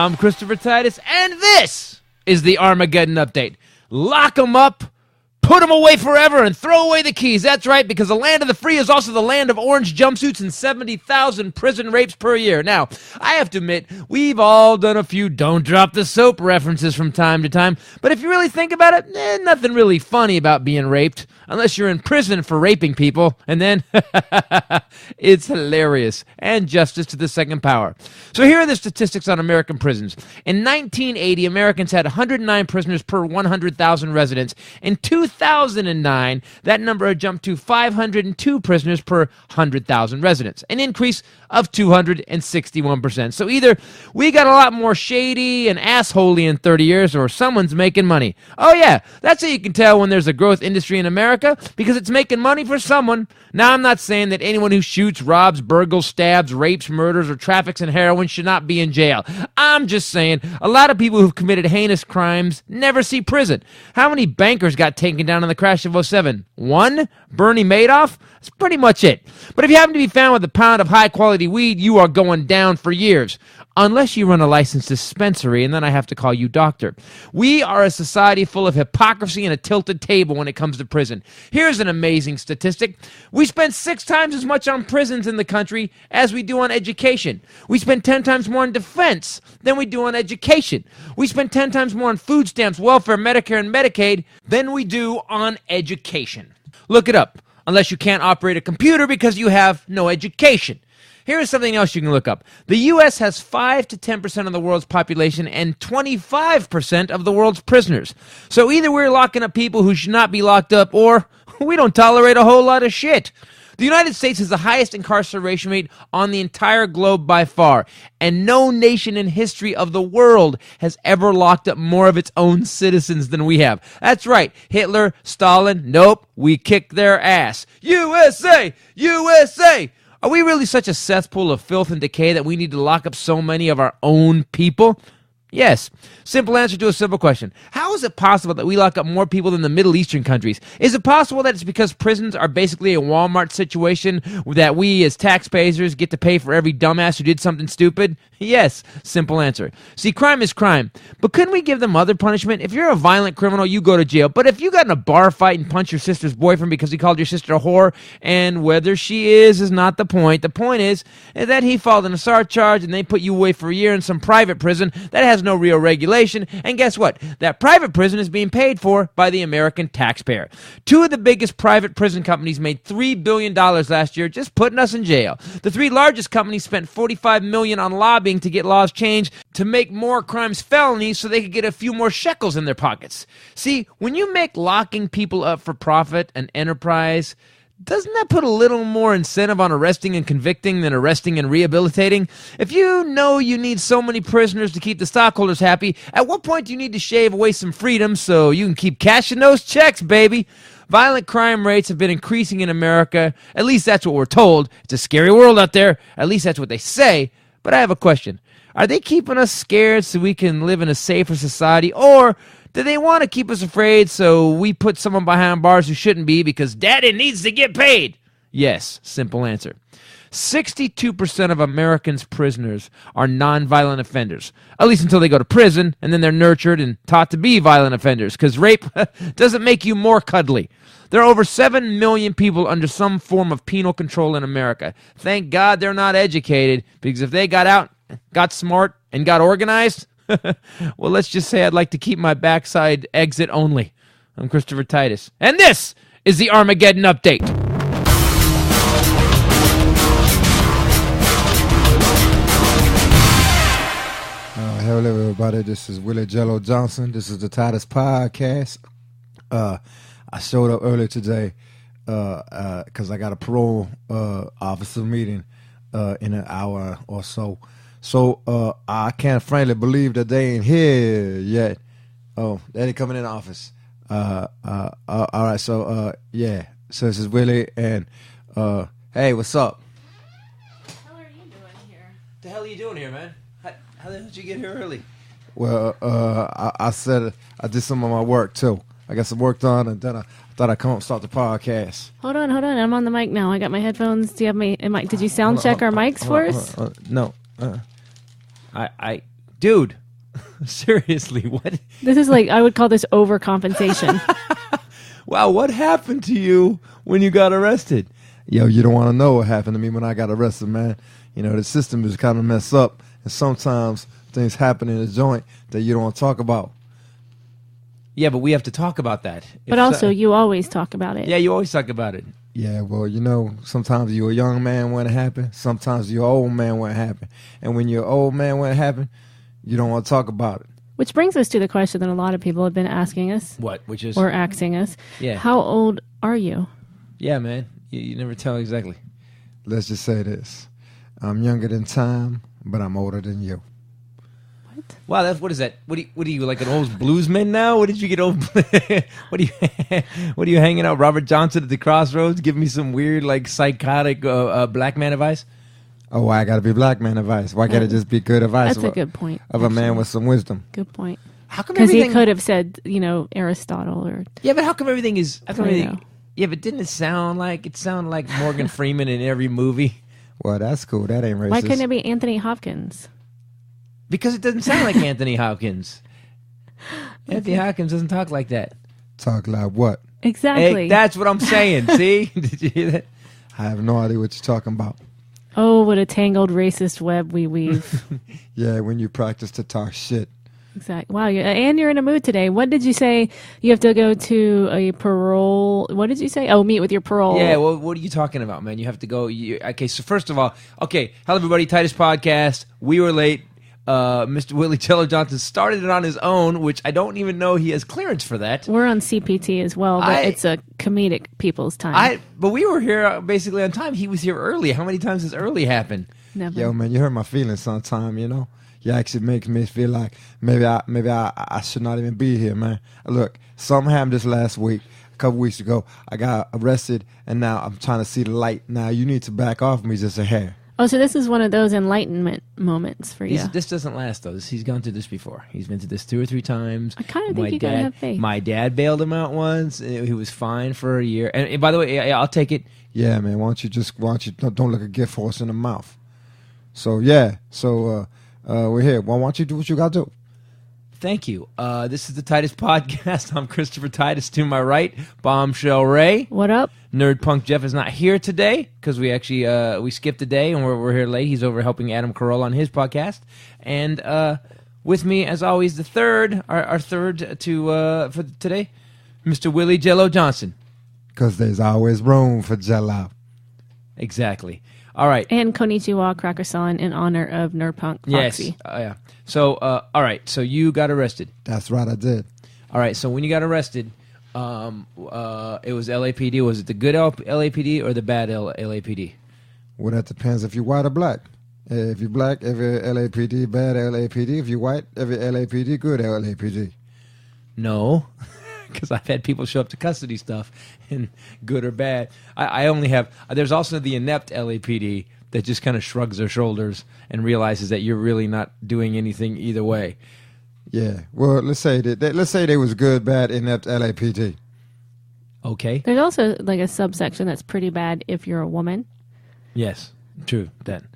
I'm Christopher Titus, and this is the Armageddon Update. Lock 'em up, put them away forever, and throw away the keys. That's right, because the land of the free is also the land of orange jumpsuits and 70,000 prison rapes per year. Now, I have to admit, we've all done a few don't drop the soap references from time to time, but if you really think about it, nothing really funny about being raped, unless you're in prison for raping people, and then it's hilarious, and justice to the second power. So here are the statistics on American prisons. In 1980, Americans had 109 prisoners per 100,000 residents. In 2009, that number had jumped to 502 prisoners per 100,000 residents, an increase of 261%. So either we got a lot more shady and assholey in 30 years, or someone's making money. Oh yeah, that's how you can tell when there's a growth industry in America, because it's making money for someone. Now, I'm not saying that anyone who shoots, robs, burgles, stabs, rapes, murders, or traffics in heroin should not be in jail. I'm just saying a lot of people who've committed heinous crimes never see prison. How many bankers got taken down in the crash of '07? One? Bernie Madoff? That's pretty much it. But if you happen to be found with a pound of high-quality weed, you are going down for years. Unless you run a licensed dispensary, and then I have to call you doctor. We are a society full of hypocrisy and a tilted table when it comes to prison. Here's an amazing statistic. We spend 6 times as much on prisons in the country as we do on education. We spend 10 times more on defense than we do on education. We spend 10 times more on food stamps, welfare, Medicare, and Medicaid than we do on education. Look it up, unless you can't operate a computer because you have no education. Here's something else you can look up. The U.S. has 5 to 10% of the world's population and 25% of the world's prisoners. So either we're locking up people who should not be locked up, or we don't tolerate a whole lot of shit. The United States has the highest incarceration rate on the entire globe by far, and no nation in history of the world has ever locked up more of its own citizens than we have. That's right, Hitler, Stalin, nope, we kicked their ass. USA! USA! Are we really such a cesspool of filth and decay that we need to lock up so many of our own people? Yes. Simple answer to a simple question. How is it possible that we lock up more people than the Middle Eastern countries? Is it possible that it's because prisons are basically a Walmart situation that we as taxpayers get to pay for every dumbass who did something stupid? Yes. Simple answer. See, crime is crime. But couldn't we give them other punishment? If you're a violent criminal, you go to jail. But if you got in a bar fight and punched your sister's boyfriend because he called your sister a whore, and whether she is not the point. The point is that he filed an assault charge and they put you away for a year in some private prison that has no real regulation, and guess what? That private prison is being paid for by the American taxpayer. 2 of the biggest private prison companies made $3 billion last year just putting us in jail. The 3 largest companies spent $45 million on lobbying to get laws changed to make more crimes felonies so they could get a few more shekels in their pockets. See, when you make locking people up for profit an enterprise, doesn't that put a little more incentive on arresting and convicting than arresting and rehabilitating? If you know you need so many prisoners to keep the stockholders happy, at what point do you need to shave away some freedom so you can keep cashing those checks, baby? Violent crime rates have been increasing in America. At least that's what we're told. It's a scary world out there. At least that's what they say. But I have a question. Are they keeping us scared so we can live in a safer society, or do they want to keep us afraid so we put someone behind bars who shouldn't be because daddy needs to get paid? Yes, simple answer. 62% of Americans' prisoners are nonviolent offenders, at least until they go to prison, and then they're nurtured and taught to be violent offenders, because rape doesn't make you more cuddly. There are over 7 million people under some form of penal control in America. Thank God they're not educated, because if they got out, got smart, and got organized, well, let's just say I'd like to keep my backside exit only. I'm Christopher Titus, and this is the Armageddon Update. Hello, everybody. This is Willie Jello Johnson. This is the Titus Podcast. I showed up early today because I got a parole officer meeting in an hour or so. So I can't frankly believe that they ain't here yet. Oh, they ain't coming in the office. All right, so yeah. So this is Willie, and hey, what's up? What the hell are you doing here? What the hell are you doing here, man? How the hell did you get here early? Well, I said I did some of my work too. I got some work done, and then I thought I'd come up and start the podcast. Hold on. I'm on the mic now. I got my headphones. Do you have my mic? Did you sound check our mics for us? No. Dude, seriously, what? This is like, I would call this overcompensation. Wow, what happened to you when you got arrested? Yo, you don't want to know what happened to me when I got arrested, man. You know, the system is kind of messed up, and sometimes things happen in the joint that you don't want to talk about. Yeah, but we have to talk about that. But also, you always talk about it. Yeah, you always talk about it. Yeah, well, you know, sometimes you're a young man when it happen. Sometimes you're an old man when it happen. And when you're an old man when it happen, you don't want to talk about it. Which brings us to the question that a lot of people have been asking us. What? Which is? Or asking us. Yeah. How old are you? Yeah, man. You never tell exactly. Let's just say this. I'm younger than time, but I'm older than you. What? Wow, what is that? What are you like an old bluesman now? What did you get old? what are you hanging out Robert Johnson at the Crossroads? Give me some weird like psychotic black man advice. Oh, why I gotta be black man advice? Why can't it just be good advice? That's a good point. Of a man with some wisdom. Good point. How come Because he everything? could have said, Aristotle or. Yeah, but how come everything is? How come Plato. everything, yeah, but didn't it sound like Morgan Freeman in every movie? Well, that's cool. That ain't racist. Why couldn't it be Anthony Hopkins? Because it doesn't sound like Anthony Hopkins. Anthony Hopkins doesn't talk like that. Talk like what? Exactly. Hey, that's what I'm saying. See? Did you hear that? I have no idea what you're talking about. Oh, what a tangled racist web we weave. Yeah, when you practice to talk shit. Exactly. Wow. And you're in a mood today. What did you say? You have to go to a parole. What did you say? Oh, meet with your parole. Yeah, well, what are you talking about, man? You have to go. Okay, so first of all, hello, everybody, Titus Podcast. We were late. Mr. Willie Jello Johnson started it on his own, which I don't even know he has clearance for that. We're on CPT as well, but it's a comedic people's time. But we were here basically on time. He was here early. How many times has early happened? Never. Yo, man, you hurt my feelings sometime, you know? You actually makes me feel like maybe I should not even be here, man. Look, something happened this last week. A couple weeks ago, I got arrested, and now I'm trying to see the light. Now, you need to back off me just a hair. Oh, so this is one of those enlightenment moments for you. This doesn't last, though. He's gone through this before. He's been through this 2 or 3 times. I kind of think you gotta have faith. My dad bailed him out once. He was fine for a year. And by the way, I'll take it. Yeah, man, why don't you don't look a gift horse in the mouth. So, yeah, we're here. Why don't you do what you got to do? Thank you. This is the Titus Podcast. I'm Christopher Titus. To my right, Bombshell Rae. What up? Nerd Punk Jeff is not here today because we actually we skipped a day and we're here late. He's over helping Adam Carolla on his podcast. And with me, as always, our third for today, Mr. Willie Jello Johnson. Because there's always room for Jello. Exactly. All right. And Konnichiwa Cracker-san in honor of Nerd Punk Foxy. Yes. Yeah. So, all right. So you got arrested. That's right, I did. All right. So when you got arrested, it was LAPD. Was it the good LAPD or the bad LAPD? Well, that depends if you're white or black. If you're black, every LAPD, bad LAPD. If you're white, every LAPD, good LAPD. No, because I've had people show up to custody stuff, and good or bad. I only have. There's also the inept LAPD that just kind of shrugs their shoulders and realizes that you're really not doing anything either way. Yeah. Well, let's say they was good, bad, inept LAPD. Okay. There's also like a subsection that's pretty bad if you're a woman. Yes, true. Then.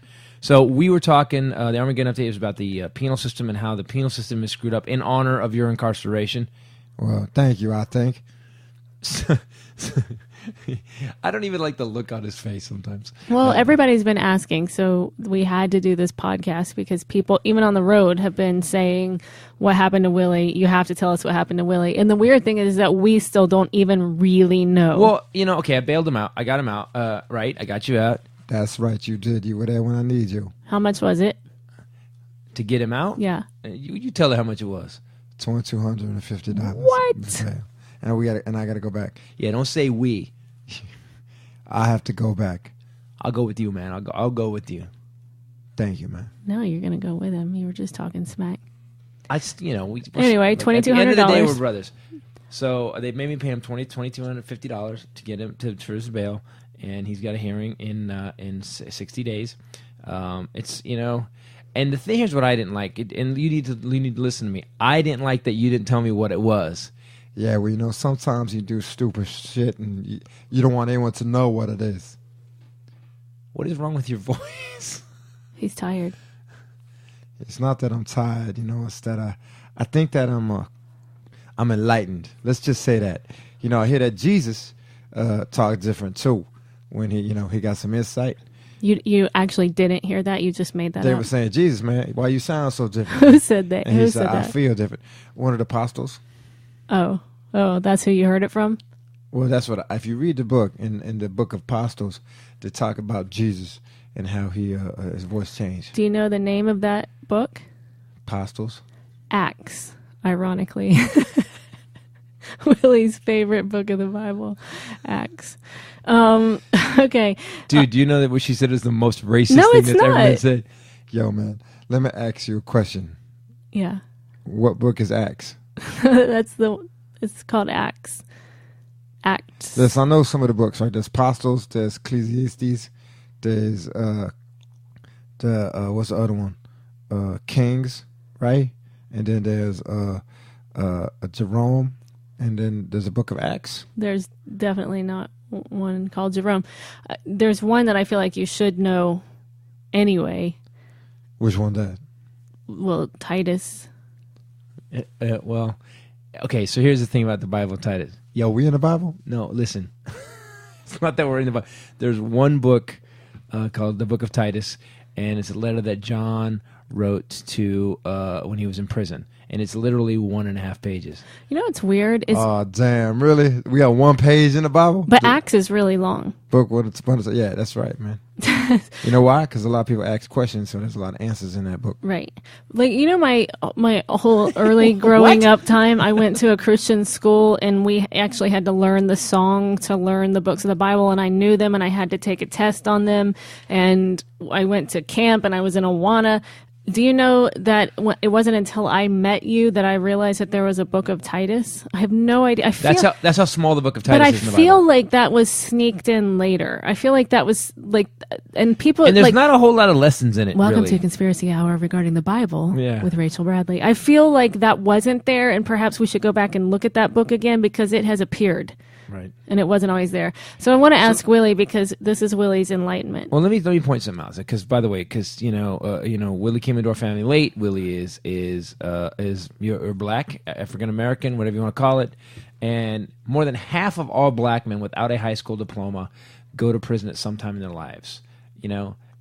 So we were talking, the Armageddon update was about the penal system and how the penal system is screwed up in honor of your incarceration. Well, thank you, I think. I don't even like the look on his face sometimes. Well, everybody's been asking, so we had to do this podcast because people, even on the road, have been saying, what happened to Willie? You have to tell us what happened to Willie. And the weird thing is that we still don't even really know. Well, okay, I bailed him out. I got him out, right? I got you out. That's right, you did. You were there when I need you. How much was it? To get him out? Yeah. You tell her how much it was. $250. What? And I got to go back. Yeah, don't say we. I have to go back. I'll go with you, man. I'll go with you. Thank you, man. No, you're going to go with him. You were just talking smack. Anyway, $2,200. At the end of the day, we're brothers. So they made me pay him $2,250 to get him for his bail, and he's got a hearing in 60 days. It's and the thing here's what I didn't like, and you need to listen to me. I didn't like that you didn't tell me what it was. Yeah, well, sometimes you do stupid shit, and you don't want anyone to know what it is. What is wrong with your voice? He's tired. It's not that I'm tired, it's that I think that I'm enlightened. Let's just say that. I hear that Jesus talk different too when he got some insight. You actually didn't hear that? You just made that They up? were saying, Jesus, man, why you sound so different? Who said that? And Who he said said, I that? feel different. One of the apostles. Oh, that's who you heard it from? Well, that's what. If you read the book, in the book of Apostles, they talk about Jesus and how his voice changed. Do you know the name of that book? Apostles. Acts, ironically. Willie's favorite book of the Bible, Acts. Okay. Dude, do you know that what she said is the most racist No, thing it's that's ever been not. said? Yo, man, let me ask you a question. Yeah. What book is Acts? It's called Acts. Acts. Yes, I know some of the books, right? There's Apostles, there's Ecclesiastes, there's what's the other one? Kings, right? And then there's Jerome, and then there's a book of Acts. There's definitely not one called Jerome. There's one that I feel like you should know anyway. Which one that? Well, Titus. Well, okay, so here's the thing about the Bible, Titus. Yo, we in the Bible? No, listen. It's not that we're in the Bible. There's one book called the Book of Titus, and it's a letter that John wrote to when he was in prison. And it's literally 1.5 pages. You know what's weird? Is Oh, damn, really? We got one page in the Bible? But Acts is really long. Book, yeah, that's right, man. You know why? Because a lot of people ask questions, so there's a lot of answers in that book. Right. Like, my whole early growing up time, I went to a Christian school, and we actually had to learn the song to learn the books of the Bible, and I knew them, and I had to take a test on them, and I went to camp, and I was in Awana. Do you know that it wasn't until I met you that I realized that there was a book of Titus? I have no idea. That's how small the Book of Titus but I is in the feel Bible. like that was sneaked in later. I feel like that was like, and people And there's like, not a whole lot of lessons in it, welcome really. to Conspiracy Hour regarding the Bible Yeah. with Rachel Bradley. I feel like that wasn't there, and perhaps we should go back and look at that book again because it has appeared. Right. And it wasn't always there. So I want to ask Willie, because this is Willie's enlightenment. Well, let me point something out. Because by the way, Willie came into our family late. Willie is you're black, African American, whatever you want to call it, and more than half of all black men without a high school diploma go to prison at some time in their lives.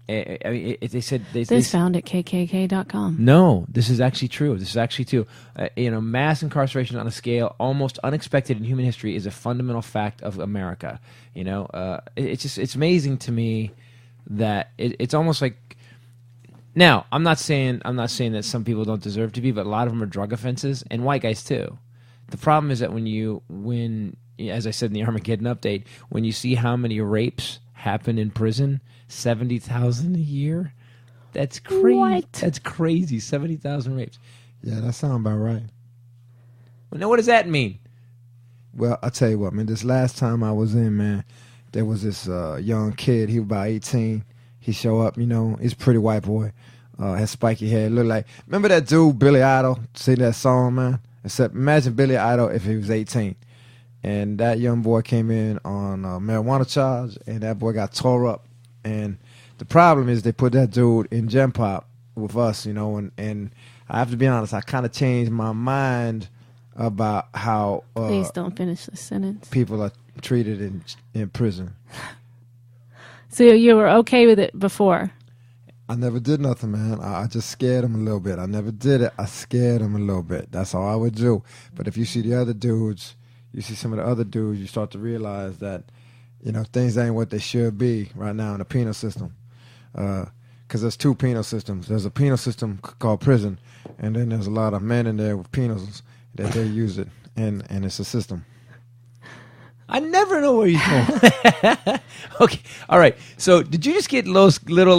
I mean, they said This found at kkk.com. No, this is actually true. Mass incarceration on a scale almost unexpected in human history is a fundamental fact of America. It's amazing to me that it's almost like. Now, I'm not saying that some people don't deserve to be, but a lot of them are drug offenses, and white guys too. The problem is that when as I said in the Armageddon update, when you see how many rapes happen in prison, 70,000 a year. That's crazy. What? That's crazy. 70,000 rapes. Yeah, that sounds about right. Well, now, what does that mean? Well, I'll tell you what, man. This last time I was in, man, there was this young kid. He was about 18. He show up, he's a pretty white boy. Had spiky hair. Looked like, remember that dude, Billy Idol? See that song, man? Except imagine Billy Idol if he was 18. And that young boy came in on a marijuana charge, and that boy got tore up. And the problem is they put that dude in Gen Pop with us, and I have to be honest, I kind of changed my mind about how Please don't finish this sentence. people are treated in prison. So you were okay with it before? I never did nothing, man. I just scared him a little bit. I never did it. I scared him a little bit. That's all I would do. But if you see the other dudes, you see some of the other dudes, you start to realize that, things ain't what they should be right now in the penal system. Because there's two penal systems. There's a penal system called prison, and then there's a lot of men in there with penals that they use it, and it's a system. I never know where you're going. Okay, all right. So, did you just get little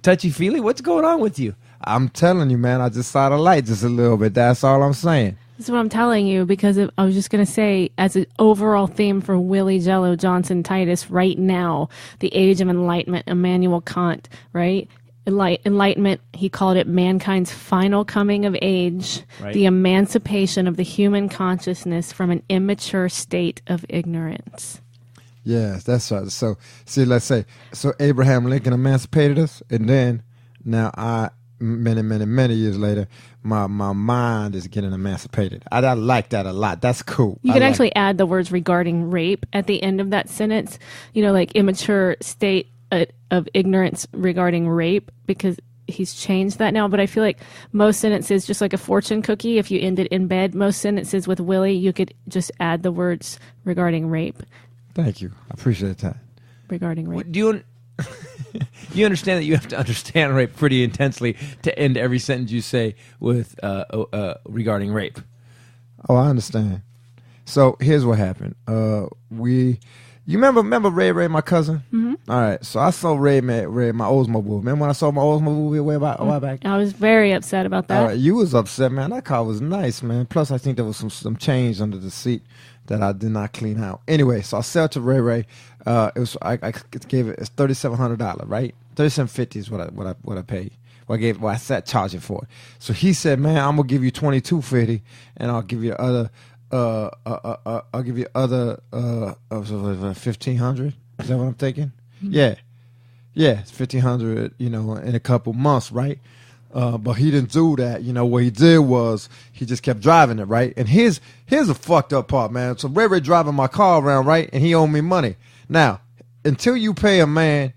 touchy feely? What's going on with you? I'm telling you, man. I just saw the light just a little bit. That's all I'm saying. That's what I'm telling you, because I was just going to say, as an overall theme for Willie Jello Johnson Titus right now, the age of enlightenment, Immanuel Kant, right? Enlightenment, he called it mankind's final coming of age, Right. The emancipation of the human consciousness from an immature state of ignorance. Yes, that's right. So, see, let's say, Abraham Lincoln emancipated us, and then now many years later, my mind is getting emancipated. I like that a lot. That's cool. You could actually add the words regarding rape at the end of that sentence. Like immature state of ignorance regarding rape, because he's changed that now. But I feel like most sentences, just like a fortune cookie, if you end it in bed, most sentences with Willie, you could just add the words regarding rape. Thank you. I appreciate that. Regarding rape. Do you understand that you have to understand rape pretty intensely to end every sentence you say with regarding rape? Oh, I understand. So here's what happened. You remember Ray, my cousin? Mm-hmm. All right. So I saw Ray, my Oldsmobile. Remember when I saw my Oldsmobile way back? I was very upset about that. All right, you was upset, man. That car was nice, man. Plus, I think there was some change under the seat that I did not clean out. Anyway, so I sell to Ray. It was I gave it it's $3,700, right? $3,750 is what I paid. I sat charging for it. So he said, man, I'm gonna give you $2,250, and I'll give you other. I'll give you other 1,500. Is that what I'm thinking? Mm-hmm. Yeah, it's 1,500. In a couple months, right? But he didn't do that. What he did was he just kept driving it, right? And here's a fucked up part, man. So Ray driving my car around, right? And he owed me money. Now, until you pay a man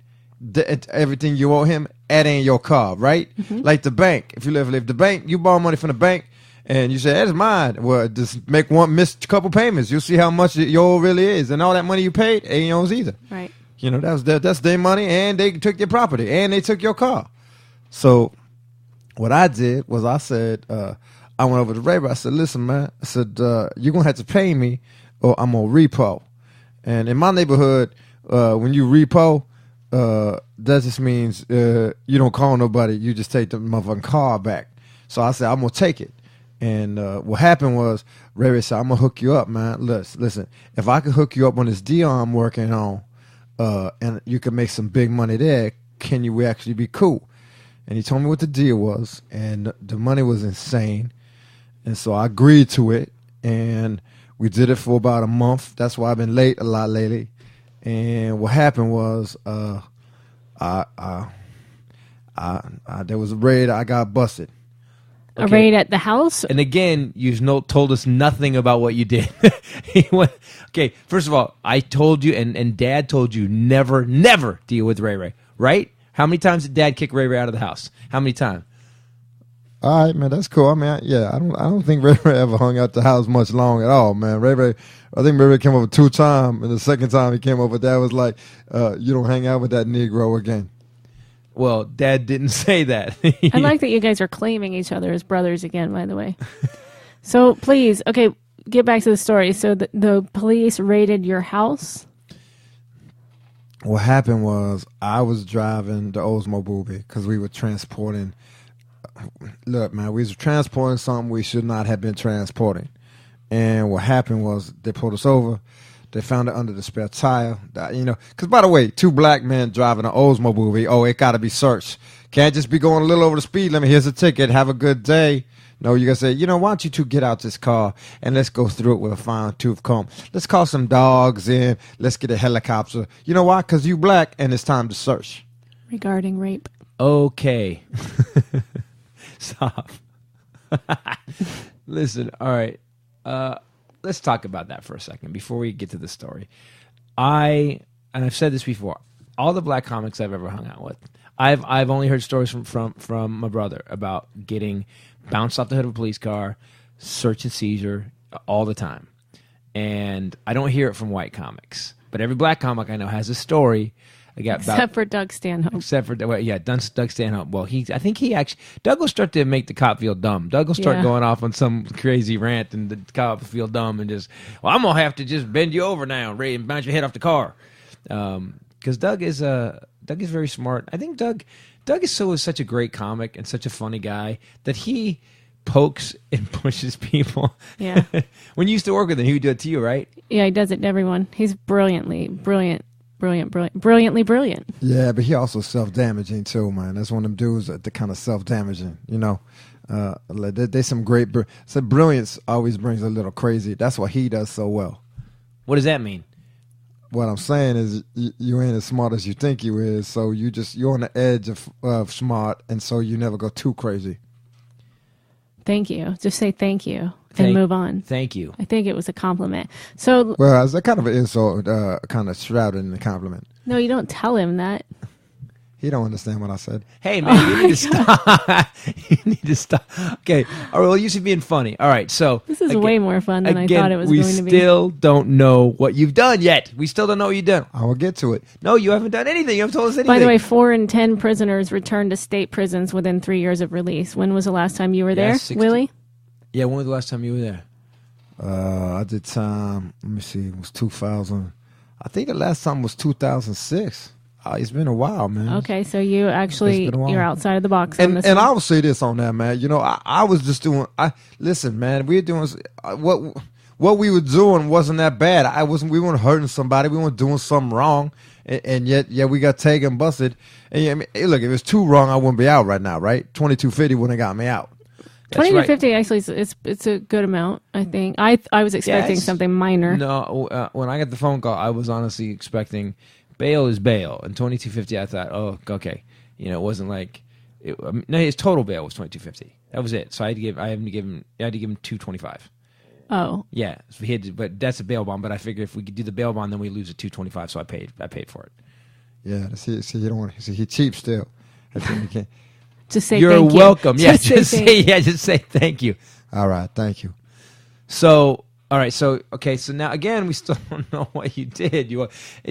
everything you owe him, that ain't your car, right? Mm-hmm. Like the bank. If the bank, you borrow money from the bank, and you say, that's mine. Well, just miss a couple payments. You'll see how much your really is. And all that money you paid ain't yours either. Right. That's their money, and they took your property, and they took your car. So what I did was I said, I went over to Ray. I said, listen, man. I said, you're going to have to pay me, or I'm going to repo. And in my neighborhood, when you repo, that just means you don't call nobody. You just take the motherfucking car back. So I said, I'm going to take it. And what happened was, Ray said, I'm going to hook you up, man. Listen, if I could hook you up on this deal I'm working on, and you could make some big money there, can you actually be cool? And he told me what the deal was, and the money was insane. And so I agreed to it, and we did it for about a month. That's why I've been late a lot lately. And what happened was, there was a raid. I got busted. Okay. A raid at the house? And again, you told us nothing about what you did. Okay, first of all, I told you, and Dad told you, never deal with Ray, right? How many times did Dad kick Ray out of the house? How many times? All right, man, that's cool. I mean, I don't think Ray ever hung out the house much long at all, man. I think Ray came over 2 times, and the second time he came over, Dad was like, you don't hang out with that Negro again. Well, Dad didn't say that. I like that you guys are claiming each other as brothers again, by the way. So please, okay, get back to the story. So the police raided your house? What happened was I was driving the Oldsmobile because we were transporting. Look, man, we was transporting something we should not have been transporting. And what happened was they pulled us over. They found it under the spare tire. Because, by the way, 2 black men driving an Oldsmobile, oh, it got to be searched. Can't just be going a little over the speed limit. Here's a ticket. Have a good day. No, you got to say, why don't you 2 get out this car and let's go through it with a fine-tooth comb. Let's call some dogs in. Let's get a helicopter. You know why? Because you black and it's time to search. Regarding rape. Okay. Stop. Listen, all right. Let's talk about that for a second before we get to the story. And I've said this before, all the black comics I've ever hung out with, I've only heard stories from my brother about getting bounced off the hood of a police car, search and seizure all the time. And I don't hear it from white comics. But every black comic I know has a story. Except for Doug Stanhope. Doug Stanhope. Well, Doug will start to make the cop feel dumb. Doug will start going off on some crazy rant, and the cop will feel dumb and just, I'm gonna have to just bend you over now, Ray, and bounce your head off the car. Because Doug is very smart. I think Doug is such a great comic and such a funny guy that he pokes and pushes people. Yeah. When you used to work with him, he would do it to you, right? Yeah, he does it to everyone. He's brilliantly brilliant. Yeah, but he also self-damaging too, man. That's one of them dudes that kind of self-damaging, There's some great... brilliance always brings a little crazy. That's what he does so well. What does that mean? what I'm saying is you ain't as smart as you think you is. So you're on the edge of smart, and so you never go too crazy. Thank you. Just say thank you and move on. Thank you. I think it was a compliment. So, well, is that kind of an insult, kind of shrouded in the compliment? No, you don't tell him that. He don't understand what I said. Hey, man, you need to stop. You need to stop. Okay. All right, well, you should be being funny. All right, so. This is way more fun than I thought it was going to be. We still don't know what you've done yet. We still don't know what you've done. I will get to it. No, you haven't done anything. You haven't told us anything. By the way, 4 in 10 prisoners returned to state prisons within 3 years of release. When was the last time you were there, 60. Willie? Yeah, when was the last time you were there? I did time. Let me see. It was 2000. I think the last time was 2006. It's been a while, man. Okay, so you actually you're outside of the box on this. And I will say this on that, man. You know, I was just doing. Listen, man. We were doing what we were doing wasn't that bad. We weren't hurting somebody. We weren't doing something wrong, and yet we got taken and busted. And I mean, look, if it was too wrong, I wouldn't be out right now, right? 2250 wouldn't have got me out. 20 to 50 actually it's a good amount. I think I was expecting something minor. No, when I got the phone call, I was honestly expecting. Bail is bail, and 2250. I thought, oh, okay, you know, it wasn't like, no, his total bail was 2250. That was it. So I had to give him 225. Oh, yeah, so but that's a bail bond. But I figured if we could do the bail bond, then we lose at 225. So I paid for it. Yeah, see, you don't want. See, he cheap still. I think you can't. Just say you're thank welcome. You. Yeah, just say thank you. All right, thank you. So. All right, so now again, we still don't know what you did.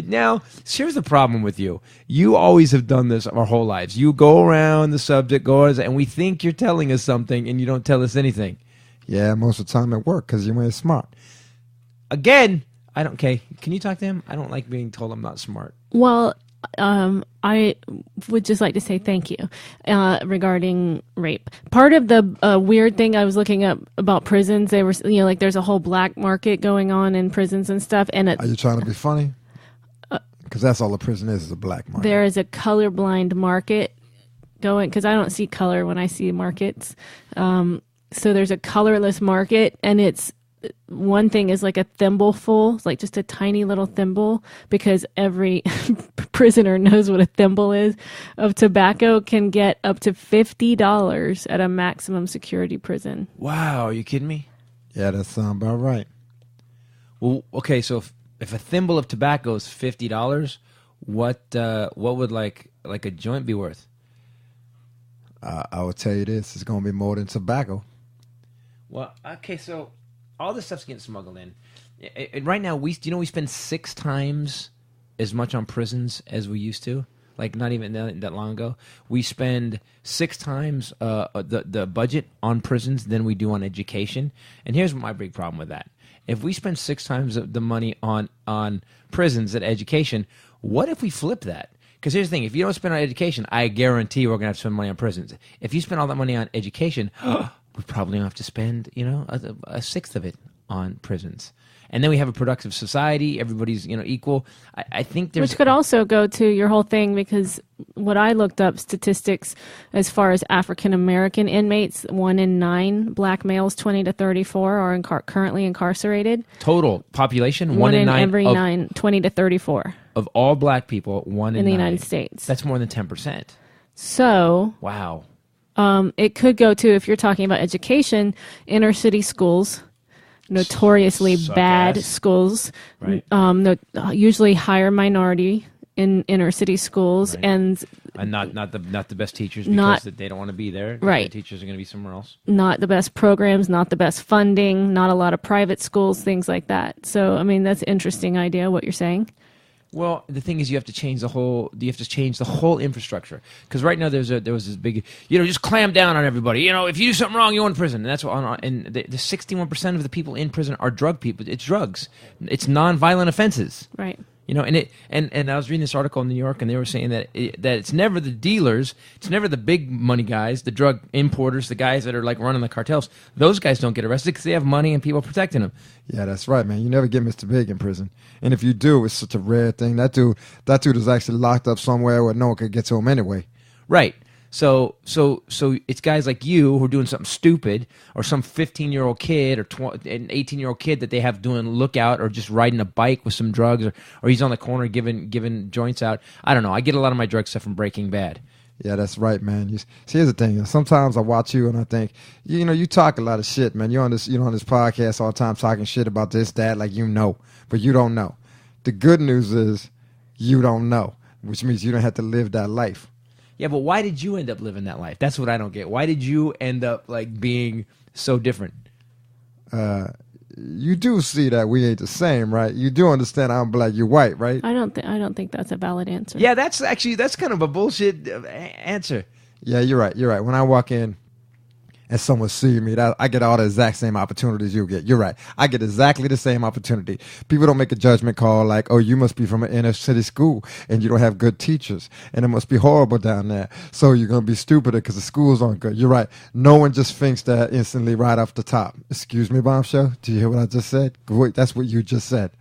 Now, here's the problem with you. You always have done this our whole lives. You go around the subject, and we think you're telling us something, and you don't tell us anything. Yeah, most of the time at work because you ain't smart. Again, I don't. Okay, can you talk to him? I don't like being told I'm not smart. Well, I would just like to say thank you regarding rape. Part of the weird thing I was looking up about prisons, they were, like there's a whole black market going on in prisons and stuff. And are you trying to be funny? Because that's all the prison is a black market. There is a colorblind market going, because I don't see color when I see markets. So there's a colorless market, and it's one thing is like a thimbleful, like just a tiny little thimble, because every prisoner knows what a thimble is, of tobacco can get up to $50 at a maximum security prison. Wow, are you kidding me? Yeah, that sounds about right. Well, okay, so if a thimble of tobacco is $50, what would like a joint be worth? I will tell you this: it's going to be more than tobacco. Well, okay, so. All this stuff's getting smuggled in. Right now, we spend 6 times as much on prisons as we used to. Like not even that long ago, we spend 6 times the budget on prisons than we do on education. And here's my big problem with that: if we spend 6 times the money on prisons at education, what if we flip that? Because here's the thing: if you don't spend on education, I guarantee we're gonna have to spend money on prisons. If you spend all that money on education. We probably don't have to spend, a sixth of it on prisons. And then we have a productive society. Everybody's, equal. I think there's... Which could also go to your whole thing, because what I looked up statistics as far as African-American inmates, 1 in 9 black males, 20 to 34, are currently incarcerated. Total population? 1 in every 9, 20 to 34. Of all black people, 1 in 9. In the United States. That's more than 10%. So... Wow. It could go to, if you're talking about education, inner city schools, notoriously bad schools, right. Usually higher minority in inner city schools, right. and not the best teachers because they don't want to be there. Right, the teachers are going to be somewhere else. Not the best programs, not the best funding, not a lot of private schools, things like that. So, I mean, that's an interesting idea what you're saying. Well, the thing is, you have to change the whole infrastructure. Because right now there was this big, just clam down on everybody. If you do something wrong, you're in prison. And that's what. And the 61% of the people in prison are drug people. It's drugs. It's non-violent offenses. Right. And I was reading this article in New York, and they were saying that it's never the dealers, it's never the big money guys, the drug importers, the guys that are like running the cartels. Those guys don't get arrested because they have money and people protecting them. Yeah, that's right, man. You never get Mr. Big in prison, and if you do, it's such a rare thing. That dude is actually locked up somewhere where no one could get to him anyway. Right. So it's guys like you who are doing something stupid, or some 15-year-old kid or an 18-year-old kid that they have doing lookout, or just riding a bike with some drugs, or he's on the corner giving joints out. I don't know. I get a lot of my drug stuff from Breaking Bad. Yeah, that's right, man. See, here's the thing. Sometimes I watch you and I think, you talk a lot of shit, man. You're on this podcast all the time talking shit about this, that, like but you don't know. The good news is you don't know, which means you don't have to live that life. Yeah, but why did you end up living that life? That's what I don't get. Why did you end up like being so different? You do see that we ain't the same, right? You do understand I'm black, you're white, right? I don't think that's a valid answer. Yeah, that's kind of a bullshit answer. Yeah, you're right. When I walk in and someone see me, I get all the exact same opportunities you get. You're right. I get exactly the same opportunity. People don't make a judgment call like, oh, you must be from an inner city school and you don't have good teachers and it must be horrible down there. So you're going to be stupider because the schools aren't good. You're right. No one just thinks that instantly right off the top. Excuse me, Bombshell? Do you hear what I just said? Wait, that's what you just said.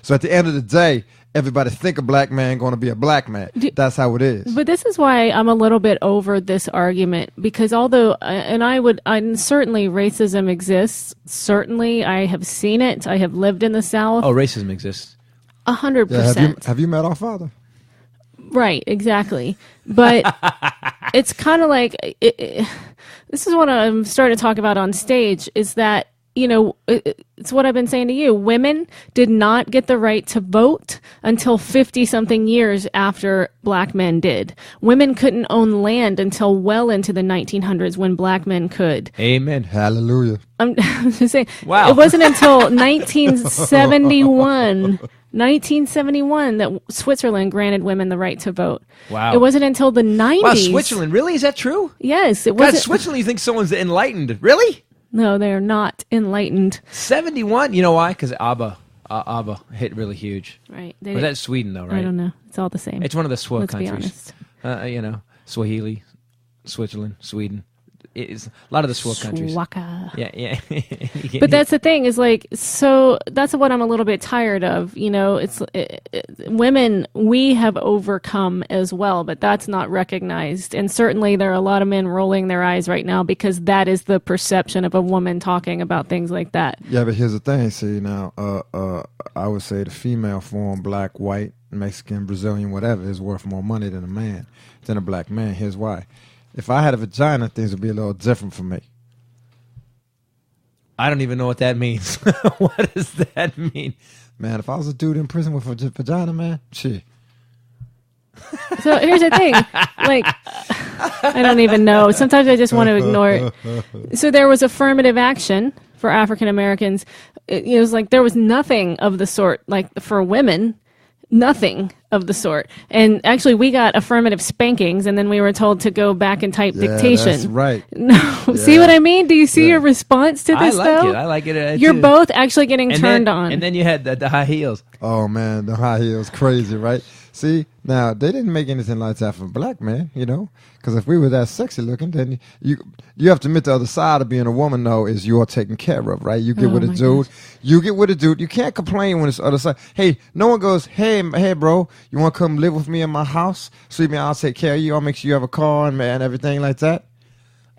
So at the end of the day, everybody think a black man going to be a black man. That's how it is. But this is why I'm a little bit over this argument, because although, and certainly racism exists. Certainly, I have seen it. I have lived in the South. Oh, racism exists. 100%. Have you met our father? Right, exactly. But it's kind of like, this is what I'm starting to talk about on stage, is that, it's what I've been saying to you. Women did not get the right to vote until 50-something years after black men did. Women couldn't own land until well into the 1900s when black men could. Amen. Hallelujah. I'm just saying, wow. It wasn't until 1971 that Switzerland granted women the right to vote. Wow. It wasn't until the 90s. Wow, Switzerland. Really? Is that true? Yes. It God, wasn't. Switzerland, you think someone's enlightened. Really? No, they're not enlightened. 71? You know why? Because ABBA hit really huge. Right. Was that Sweden, though, right? I don't know. It's all the same. It's one of the SWA Let's countries. be honest. Swahili, Switzerland, Sweden. It's a lot of the SWA countries. Swaka. Yeah. But that's the thing, is like, so that's what I'm a little bit tired of. Women, we have overcome as well, but that's not recognized. And certainly there are a lot of men rolling their eyes right now because that is the perception of a woman talking about things like that. Yeah, but here's the thing. See, now, I would say the female form, black, white, Mexican, Brazilian, whatever, is worth more money than a black man. Here's why. If I had a vagina, things would be a little different for me. I don't even know what that means. What does that mean? Man, if I was a dude in prison with a vagina, man, shit. So here's the thing. Like, I don't even know. Sometimes I just want to ignore it. So there was affirmative action for African Americans. It was like there was nothing of the sort, like for women. Nothing of the sort. And actually, we got affirmative spankings, and then we were told to go back and type dictation. That's right. No, Yeah. See what I mean? Do you see your response to this, though? I like it. You're too. both actually getting turned on. And then you had the high heels. Oh, man, the high heels, crazy, right? See, now, they didn't make anything like that for black men, because if we were that sexy looking, then you have to admit the other side of being a woman, though, is you're taken care of, right? You get with a dude. Gosh. You get with a dude. You can't complain when it's the other side. Hey, no one goes, hey, bro, you want to come live with me in my house? Sleep me, I'll take care of you. I'll make sure you have a car and everything like that.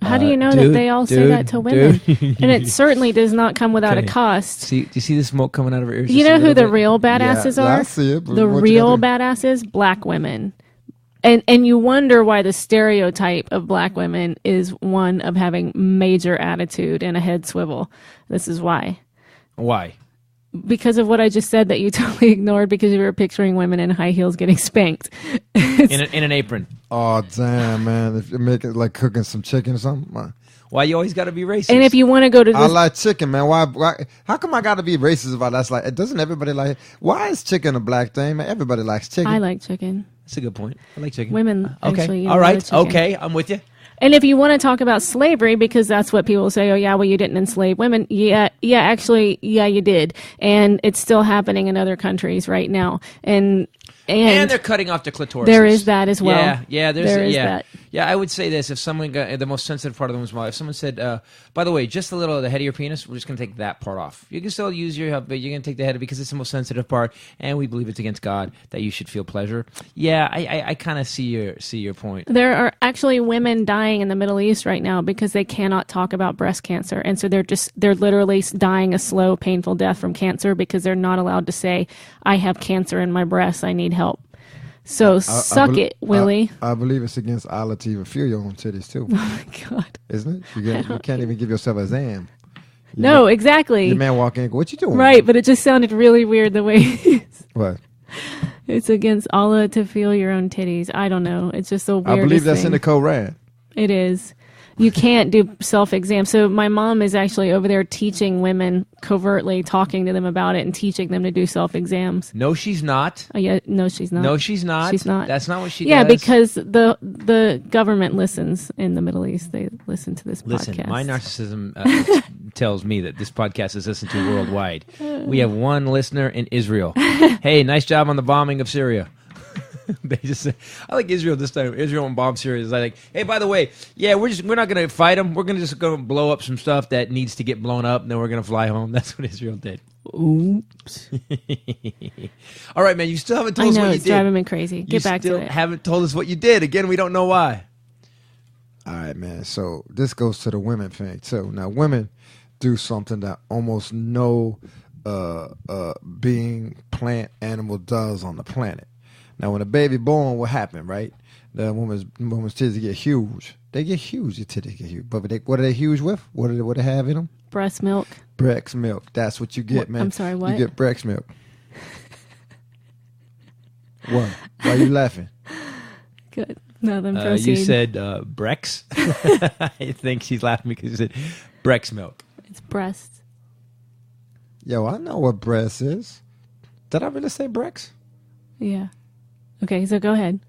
How do you know that they all say that to women? And it certainly does not come without a cost. Do you see the smoke coming out of her ears? You know who the real badasses Yeah, are? I see it, but The what you real gotta badasses, black women. And you wonder why the stereotype of black women is one of having major attitude and a head swivel. This is why. Why? Because of what I just said that you totally ignored because you were picturing women in high heels getting spanked. In an apron. Oh, damn, man. If you make it like cooking some chicken or something. Why you always got to be racist? And if you want to go to this, I like chicken, man. Why? How come I got to be racist about that's like? Doesn't everybody like it? Why is chicken a black thing, man? Everybody likes chicken. I like chicken. That's a good point. I like chicken. Women actually eat All a lot right. of chicken. Okay. I'm with you. And if you want to talk about slavery, because that's what people say, oh yeah, well you didn't enslave women. Yeah, actually, yeah, you did, and it's still happening in other countries right now. And And they're cutting off the clitoris. There is that as well. Yeah, there is that. Yeah, I would say this. If someone got the most sensitive part of the woman's body, if someone said, by the way, just a little of the head of your penis, we're just going to take that part off. You can still use your, but you're going to take the head because it's the most sensitive part, and we believe it's against God that you should feel pleasure. Yeah, I kind of see your point. There are actually women dying in the Middle East right now because they cannot talk about breast cancer. And so they're literally dying a slow, painful death from cancer because they're not allowed to say, I have cancer in my breast, I need help. So suck it, Willie. I believe it's against Allah to even feel your own titties too. Oh my God. Isn't it? You can't even give yourself a zam. No, exactly. The man walk in, what you doing? Right, but it just sounded really weird the way What? It's against Allah to feel your own titties. I don't know. It's just a weird I believe that's in the Quran. It is. You can't do self-exam. So my mom is actually over there teaching women covertly, talking to them about it and teaching them to do self-exams. No, she's not. No, she's not. No, she's not. She's not. That's not what she does. Yeah, because the government listens in the Middle East. They listen to this podcast. My narcissism tells me that this podcast is listened to worldwide. We have one listener in Israel. Hey, nice job on the bombing of Syria. They just say, I like Israel this time. Israel and bomb Syria is like, hey, by the way, yeah, we're not gonna fight them. We're gonna just go blow up some stuff that needs to get blown up, and then we're gonna fly home. That's what Israel did. Oops. All right, man. You still haven't told us what you did. It's driving me crazy. Get back to it. You still haven't told us what you did. Again, we don't know why. All right, man. So this goes to the women thing too. Now, women do something that almost no being, plant, animal does on the planet. Now, when a baby born, what happened, right? The woman's titties get huge. They get huge. Your titties get huge. But what are they huge with? What do they have in them? Breast milk. Breast milk. That's what you get, man. I'm sorry, what? You get breast milk. What? Why are you laughing? Good. No, then proceed. You said Brex. I think she's laughing because you said Brex milk. It's breast. Yo, I know what breast is. Did I really say breast? Yeah. Okay, so go ahead.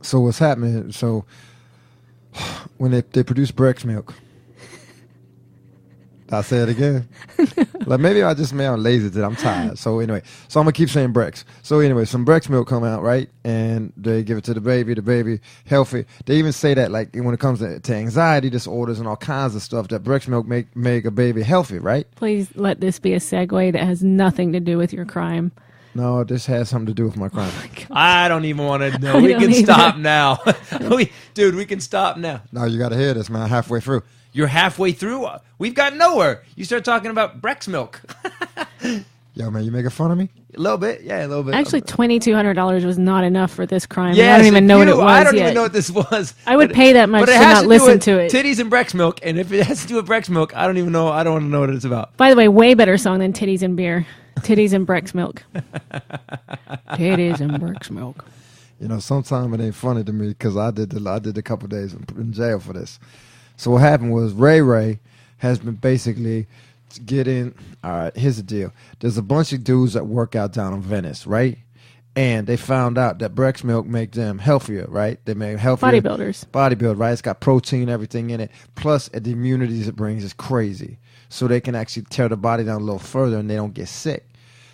So what's happening? So when they produce breast milk, I'll say it again. Like maybe I just I'm lazy today. I'm tired. So anyway, I'm gonna keep saying breast. So anyway, some breast milk come out, right? And they give it to the baby healthy. They even say that like when it comes to anxiety disorders and all kinds of stuff, that breast milk make a baby healthy, right? Please let this be a segue that has nothing to do with your crime. No, this has something to do with my crime. I don't even want to know. We can stop now. Dude, we can stop now. No, you got to hear this, man. Halfway through. You're halfway through? We've got nowhere. You start talking about Brex milk. Yo, man, you making fun of me? A little bit. Yeah, a little bit. Actually, $2,200 was not enough for this crime. Yes, I don't even know what it was I don't yet. even know what this was. I would pay that much to not listen to it. Titties and Brex milk, and if it has to do with Brex milk, I don't even know. I don't want to know what it's about. By the way, way better song than Titties and Beer. Titties and Brex milk. Titties and Brex milk. You know, sometimes it ain't funny to me because I did a couple days in jail for this. So what happened was Ray has been basically getting. All right, here's the deal. There's a bunch of dudes that work out down in Venice, right? And they found out that breast milk makes them healthier, right? They make healthier bodybuild, right? It's got protein, everything in it. Plus, the immunity it brings is crazy. So they can actually tear the body down a little further and they don't get sick.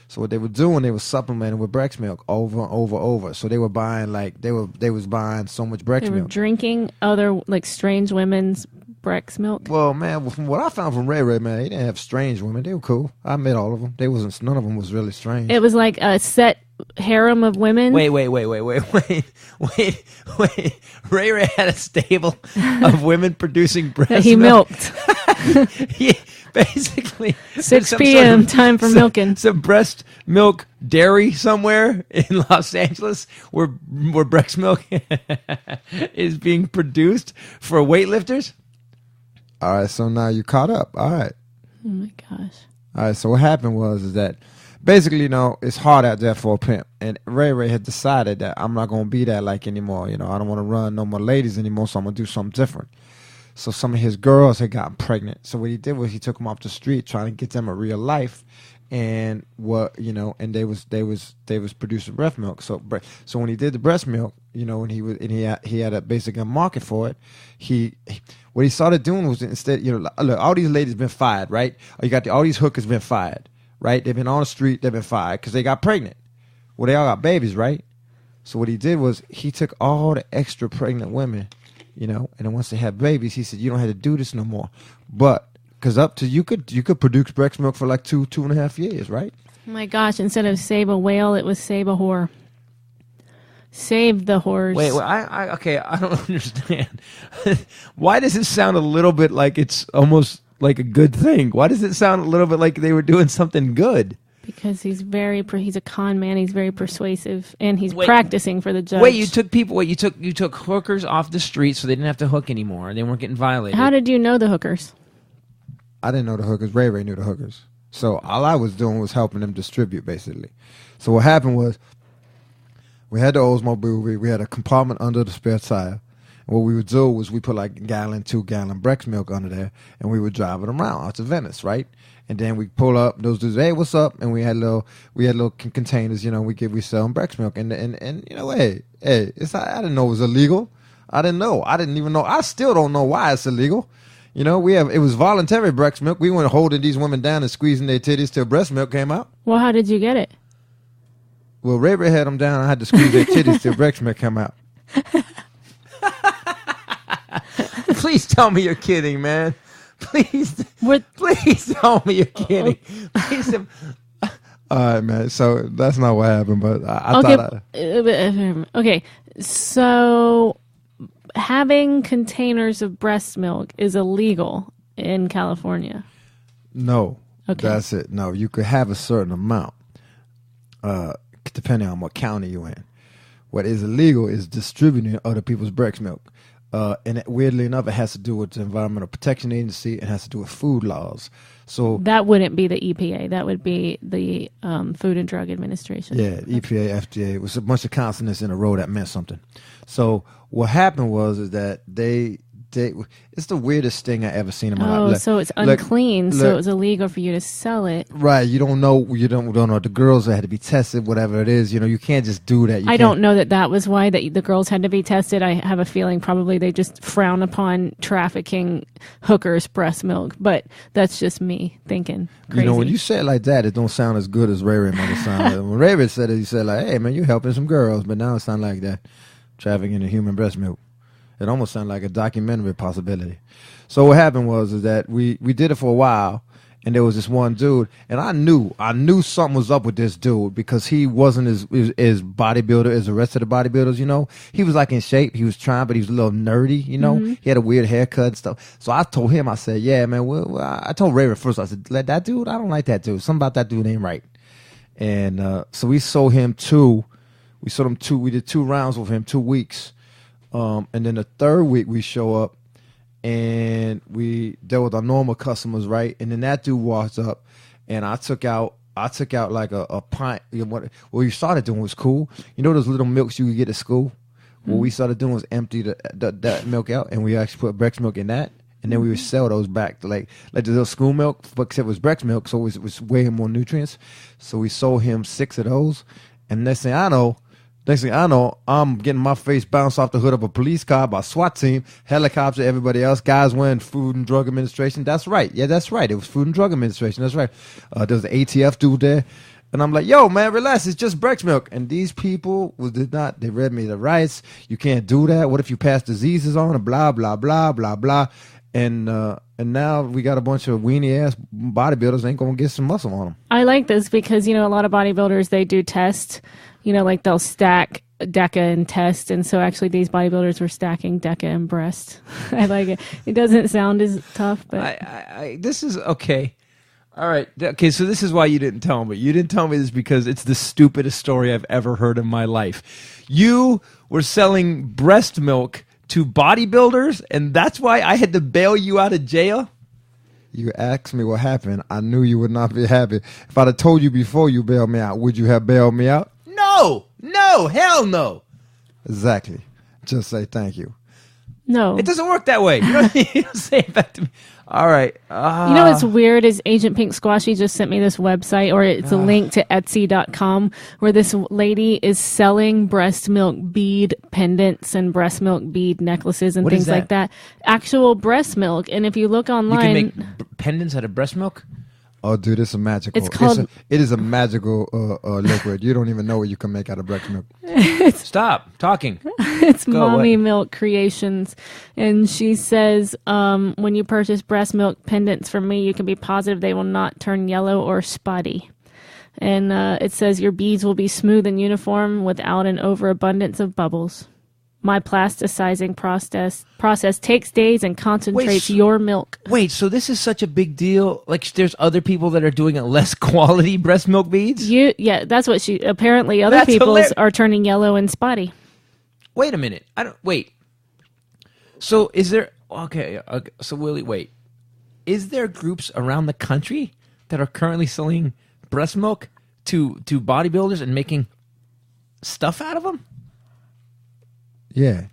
So what they were doing, they were supplementing with breast milk over and over. So they were buying they was buying so much breast milk. They were drinking other like strange women's breast milk. Well, man, from what I found from Ray, man, he didn't have strange women. They were coal. I met all of them. None of them was really strange. It was like a set harem of women. Wait. Ray had a stable of women producing breast milk. That he milked. Yeah, basically 6 p.m. time for milking. Some breast milk dairy somewhere in Los Angeles where breast milk is being produced for weightlifters. All right, so now you caught up. All right. Oh my gosh. All right, so what happened was that basically, it's hard out there for a pimp. And Ray had decided that I'm not going to be that like anymore. I don't want to run no more ladies anymore, so I'm going to do something different. So some of his girls had gotten pregnant. So what he did was he took them off the street trying to get them a real life. And and they was producing breast milk. So when he did the breast milk, and he had a basic market for it, what he started doing was instead, look, all these ladies been fired, right? Or you got all these hookers been fired, right? They've been on the street, they've been fired because they got pregnant. Well, they all got babies, right? So what he did was he took all the extra pregnant women, and then once they had babies, he said, you don't have to do this no more. But because you could produce breast milk for like 2.5 years, right? Oh my gosh! Instead of save a whale, it was save a whore. Save the whores. Wait, I don't understand. Why does it sound a little bit like it's almost like a good thing? Why does it sound a little bit like they were doing something good? Because he's a con man. He's very persuasive, and he's practicing for the judge. Wait, you took hookers off the street so they didn't have to hook anymore. They weren't getting violated. How did you know the hookers? I didn't know the hookers. Ray knew the hookers. So all I was doing was helping them distribute, basically. So what happened was, we had the Oldsmobile. We had a compartment under the spare tire. And what we would do was we put like 2-gallon breast milk under there, and we would drive it around out to Venice, right? And then we pull up. Those dudes, hey, what's up? And we had little containers. We sell them breast milk, and hey, I didn't know it was illegal. I didn't know. I didn't even know. I still don't know why it's illegal. It was voluntary breast milk. We weren't holding these women down and squeezing their titties till breast milk came out. Well, how did you get it? Well, Ray had them down. I had to squeeze their titties till breast milk come out. Please tell me you're kidding, man. Please tell me you're kidding. Please. All right, man. So that's not what happened, but I thought. Okay, so having containers of breast milk is illegal in California. No. Okay. That's it. No, you could have a certain amount, depending on what county you're in. What is illegal is distributing other people's breast milk. And weirdly enough, it has to do with the Environmental Protection Agency. It has to do with food laws. So that wouldn't be the EPA. That would be the Food and Drug Administration. Yeah, EPA, FDA. It was a bunch of consonants in a row that meant something. So what happened is that they it's the weirdest thing I ever seen in my life. Oh, so it's unclean, so it was illegal for you to sell it. Right. You don't know the girls that had to be tested, whatever it is. You can't just do that. I don't know that was why the girls had to be tested. I have a feeling probably they just frown upon trafficking hookers' breast milk, but that's just me thinking crazy. When you say it like that, it don't sound as good as Ray made it sound. When Ray said it, he said like, hey man, you helping some girls, but now it sounds like that trafficking in human breast milk. It almost sounded like a documentary possibility. So what happened was that we did it for a while, and there was this one dude, and I knew something was up with this dude because he wasn't as bodybuilder as the rest of the bodybuilders. He was like in shape. He was trying, but he was a little nerdy. Mm-hmm. He had a weird haircut and stuff. So I told him, I said, yeah, man. I told Ray first. I said, that dude, I don't like that dude. Something about that dude ain't right. And so we sold him two. We sold him two. We did 2 rounds with him, 2 weeks. And then the 3rd week we show up and we dealt with our normal customers, right? And then that dude walks up and I took out like a pint. What we started doing was cool. Those little milks you could get at school? What we started doing was empty that milk out, and we actually put breast milk in that. And then we would sell those back to like the little school milk, but except it was breast milk, so it was way more nutrients. So we sold him 6 of those. And next thing I know, I'm getting my face bounced off the hood of a police car by a SWAT team, helicopter, everybody else, guys wearing Food and Drug Administration. That's right. Yeah, that's right. It was Food and Drug Administration. That's right. There was an ATF dude there. And I'm like, yo, man, relax. It's just breast milk. And these people they read me the rights. You can't do that. What if you pass diseases on and blah, blah, blah, blah, blah. And now we got a bunch of weenie ass bodybuilders ain't going to get some muscle on them. I like this because, a lot of bodybuilders, they do test. Like they'll stack DECA and test. And so actually these bodybuilders were stacking DECA and breast. I like it. It doesn't sound as tough, but this is okay. All right. Okay. So this is why you didn't tell me. You didn't tell me this because it's the stupidest story I've ever heard in my life. You were selling breast milk to bodybuilders, and that's why I had to bail you out of jail? You asked me what happened. I knew you would not be happy. If I'd have told you before you bailed me out, would you have bailed me out? No, hell no. Exactly. Just say thank you. No. It doesn't work that way. You don't say it back to me. All right. What's weird is Agent Pink Squashy just sent me this website, or it's a link to Etsy.com, where this lady is selling breast milk bead pendants and breast milk bead necklaces and things like that. Actual breast milk. And if you look online... You can make pendants out of breast milk? Oh, dude, it's a magical. It's called- it is a magical liquid. You don't even know what you can make out of breast milk. Stop talking. It's Go, Mommy what? Milk Creations. And she says, when you purchase breast milk pendants from me, you can be positive they will not turn yellow or spotty. And it says your beads will be smooth and uniform without an overabundance of bubbles. My plasticizing process takes days and concentrates Wait, your milk. Wait, so this is such a big deal? Like, there's other people that are doing it less quality breast milk beads? Yeah, that's what she. Apparently, other That's people's hilar- are turning yellow and spotty. Wait a minute. Wait. So is there? Okay. So Willie, wait. Is there groups around the country that are currently selling breast milk to bodybuilders and making stuff out of them? Yeah.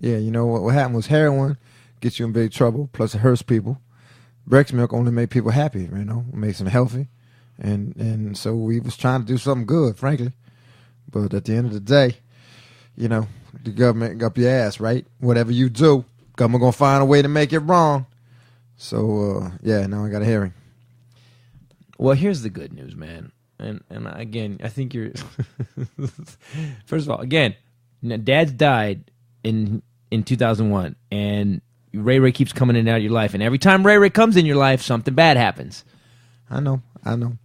You know what happened was heroin gets you in big trouble. Plus, it hurts people. Breast milk only made people happy. You know, it makes them healthy, and so we was trying to do something good, frankly. But at the end of the day, you know, the government up your ass, right? Whatever you do, government gonna find a way to make it wrong. So yeah, now I got a hearing. Well, here's the good news, man. And again, I think you're. First of all, again, Dad's died in 2001, and Ray Ray keeps coming in and out of your life, and every time Ray Ray comes in your life, something bad happens. I know. All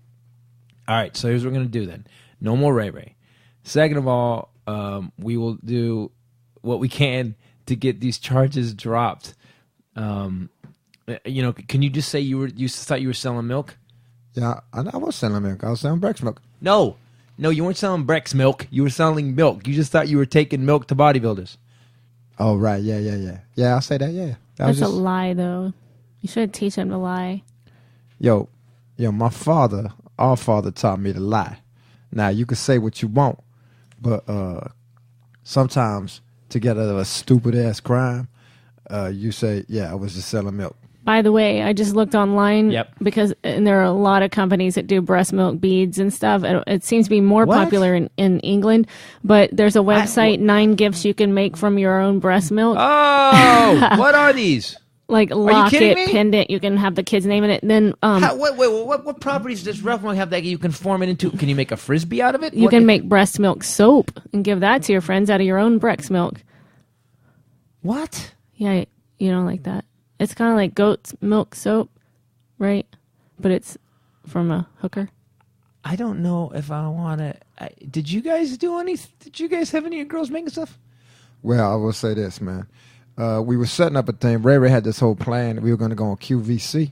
right, so here's what we're gonna do then. No more Ray Ray. Second of all, we will do what we can to get these charges dropped. You know, can you just say you thought you were selling milk? Yeah, I was selling milk. I was selling breast milk. No, you weren't selling Brex milk. You were selling milk. You just thought you were taking milk to bodybuilders. Oh, right. Yeah. Yeah, I'll say that, yeah. That's a lie, though. You should teach him to lie. Yo, my father, our father taught me to lie. Now, you can say what you want, but sometimes to get out of a stupid-ass crime, you say, yeah, I was just selling milk. By the way, I just looked online and there are a lot of companies that do breast milk beads and stuff. It seems to be more popular in England, but there's a website, 9 gifts you can make from your own breast milk. Oh, what are these? Like locket, pendant, you can have the kid's name in it. And then, what properties does breast milk have that you can form it into? Can you make a frisbee out of it? You can make breast milk soap and give that to your friends out of your own breast milk. What? Yeah, you don't like that. It's kind of like goat's milk soap, right? But it's from a hooker. I don't know if I want to. Did you guys do any? Did you guys have any girls making stuff? Well, I will say this, man. We were setting up a thing. Ray Ray had this whole plan that we were going to go on QVC.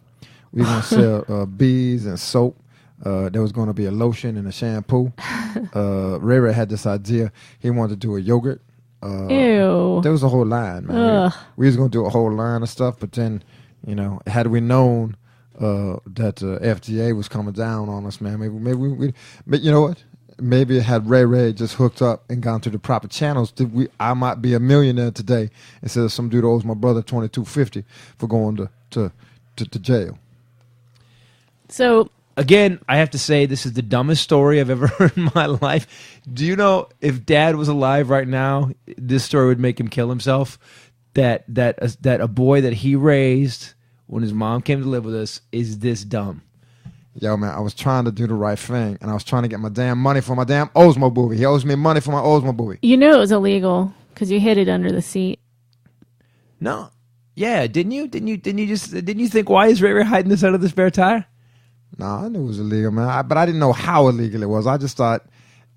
We were going to sell beads and soap. There was going to be a lotion and a shampoo. Ray Ray had this idea. He wanted to do a yogurt. Ew. There was a whole line, man. We was going to do a whole line of stuff, but then, you know, had we known that FDA was coming down on us, man, maybe we but you know what? Maybe had Ray Ray just hooked up and gone through the proper channels, I might be a millionaire today instead of some dude who owes my brother $22.50 for going to jail. So again, I have to say this is the dumbest story I've ever heard in my life. Do you know if Dad was alive right now, this story would make him kill himself? That a boy that he raised when his mom came to live with us is this dumb. Yo, man, I was trying to do the right thing, and I was trying to get my damn money for my damn Osmo movie. He owes me money for my Osmo movie. You knew it was illegal because you hid it under the seat. No, yeah, didn't you? Didn't you think, why is Ray Ray hiding this under the spare tire? No, I knew it was illegal, man. But I didn't know how illegal it was. I just thought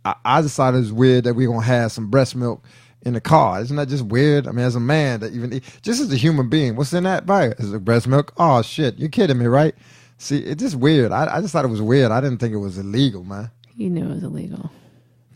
it was weird that we were gonna have some breast milk in the car. Isn't that just weird? I mean, as a man, that even just as a human being, what's in that bag? Is it breast milk? Oh shit, you're kidding me, right? See, it's just weird. I just thought it was weird. I didn't think it was illegal, man. You knew it was illegal.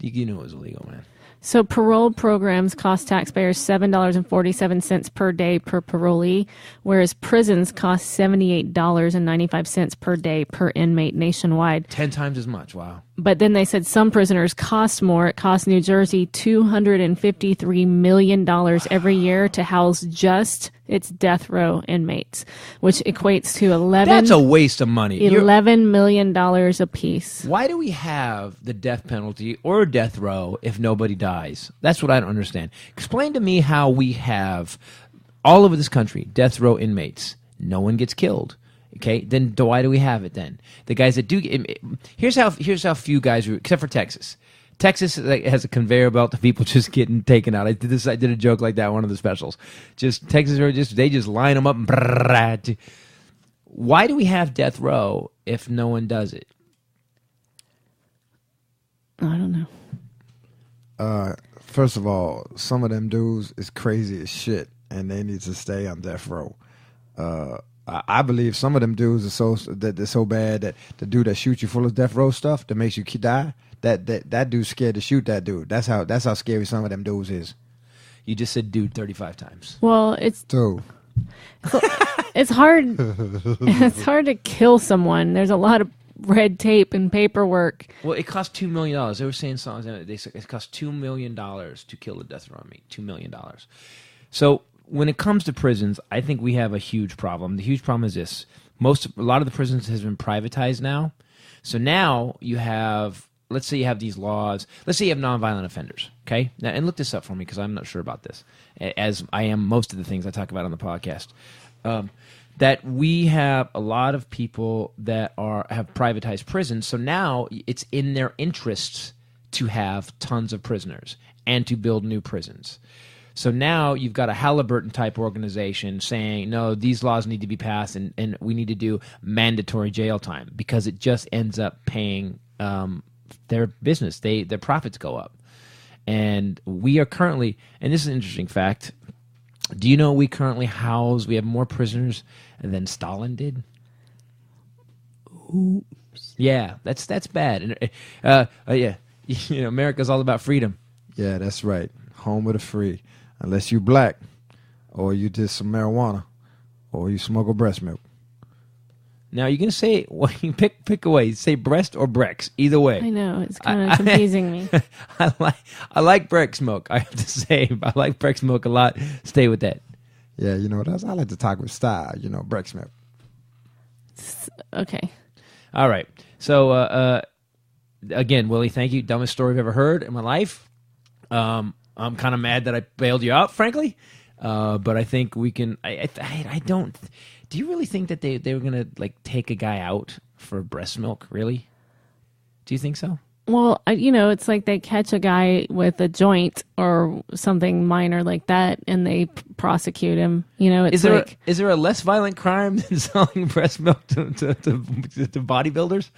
You knew it was illegal, man. So parole programs cost taxpayers $7.47 per day per parolee, whereas prisons cost $78.95 per day per inmate nationwide. 10 times as much, wow. But then they said some prisoners cost more. It cost New Jersey $253 million every year to house just its death row inmates, which equates to That's a waste of money. $11 million apiece. Why do we have the death penalty or death row if nobody dies? That's what I don't understand. Explain to me how we have all over this country death row inmates. No one gets killed. Okay, then why do we have it then? The guys that do here's how few guys, except for Texas. Texas has a conveyor belt of people just getting taken out. I did a joke like that in one of the specials. Just Texas they just line them up and why do we have death row if no one does it? I don't know. First of all, some of them dudes is crazy as shit, and they need to stay on death row. I believe some of them dudes are they're so bad that the dude that shoots you full of death row stuff that makes you die. That dude's scared to shoot that dude. That's how scary some of them dudes is. You just said dude 35 times. Well, it's hard. It's hard to kill someone. There's a lot of red tape and paperwork. Well, it cost $2 million. They were saying something. They said it cost $2 million to kill the death row on me. $2 million. So when it comes to prisons, I think we have a huge problem. The huge problem is this: a lot of the prisons has been privatized now. So now you have. Let's say you have these laws. Let's say you have nonviolent offenders, okay? Now, and look this up for me because I'm not sure about this, as I am most of the things I talk about on the podcast. That we have a lot of people that have privatized prisons, so now it's in their interests to have tons of prisoners and to build new prisons. So now you've got a Halliburton-type organization saying, no, these laws need to be passed and we need to do mandatory jail time because it just ends up paying their business. Their profits go up. And we are currently, and this is an interesting fact, do you know we currently we have more prisoners than Stalin did? Oops. Yeah, that's bad. And yeah, America's all about freedom. Yeah, that's right. Home of the free. Unless you black, or you did some marijuana, or you smuggle breast milk. Now you're gonna say, well, you pick away. Say breast or Brex. Either way. I know it's kind of confusing me. I like Brex milk. I have to say, I like Brex milk a lot. Stay with that. Yeah, I like to talk with style. Brex milk. Okay. All right. So again, Willie, thank you. Dumbest story I've ever heard in my life. I'm kind of mad that I bailed you out, frankly. But I think we can. I don't. Do you really think that they were gonna take a guy out for breast milk? Really? Do you think so? Well, it's like they catch a guy with a joint or something minor like that, and they prosecute him. It's is there a less violent crime than selling breast milk to bodybuilders?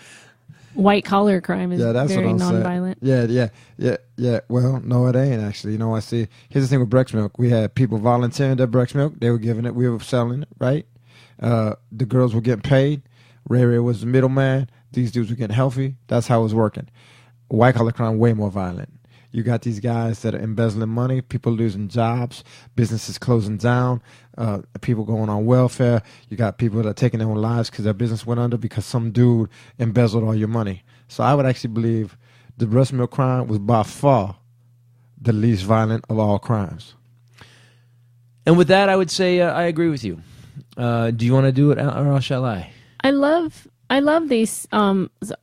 White collar crime is very nonviolent. Yeah. Well, no, it ain't actually. I see. Here's the thing with breast milk: we had people volunteering their breast milk. They were giving it. We were selling it, right? The girls were getting paid. Ray was the middleman. These dudes were getting healthy. That's how it was working. White collar crime way more violent. You got these guys that are embezzling money, people losing jobs, businesses closing down, people going on welfare. You got people that are taking their own lives because their business went under because some dude embezzled all your money. So I would actually believe the breast milk crime was by far the least violent of all crimes. And with that, I would say I agree with you. Do you want to do it, or shall I? I love these,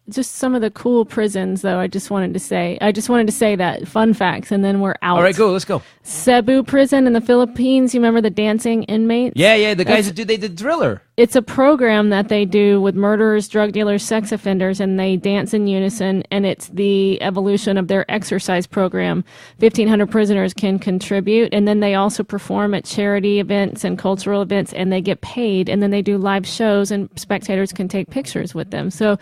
just some of the cool prisons, though. I just wanted to say that. Fun facts, and then we're out. All right, go. Let's go. Cebu prison in the Philippines. You remember the dancing inmates? Yeah. The guys they did Thriller. It's a program that they do with murderers, drug dealers, sex offenders, and they dance in unison, and it's the evolution of their exercise program. 1,500 prisoners can contribute, and then they also perform at charity events and cultural events, and they get paid, and then they do live shows, and spectators can take pictures with them. So,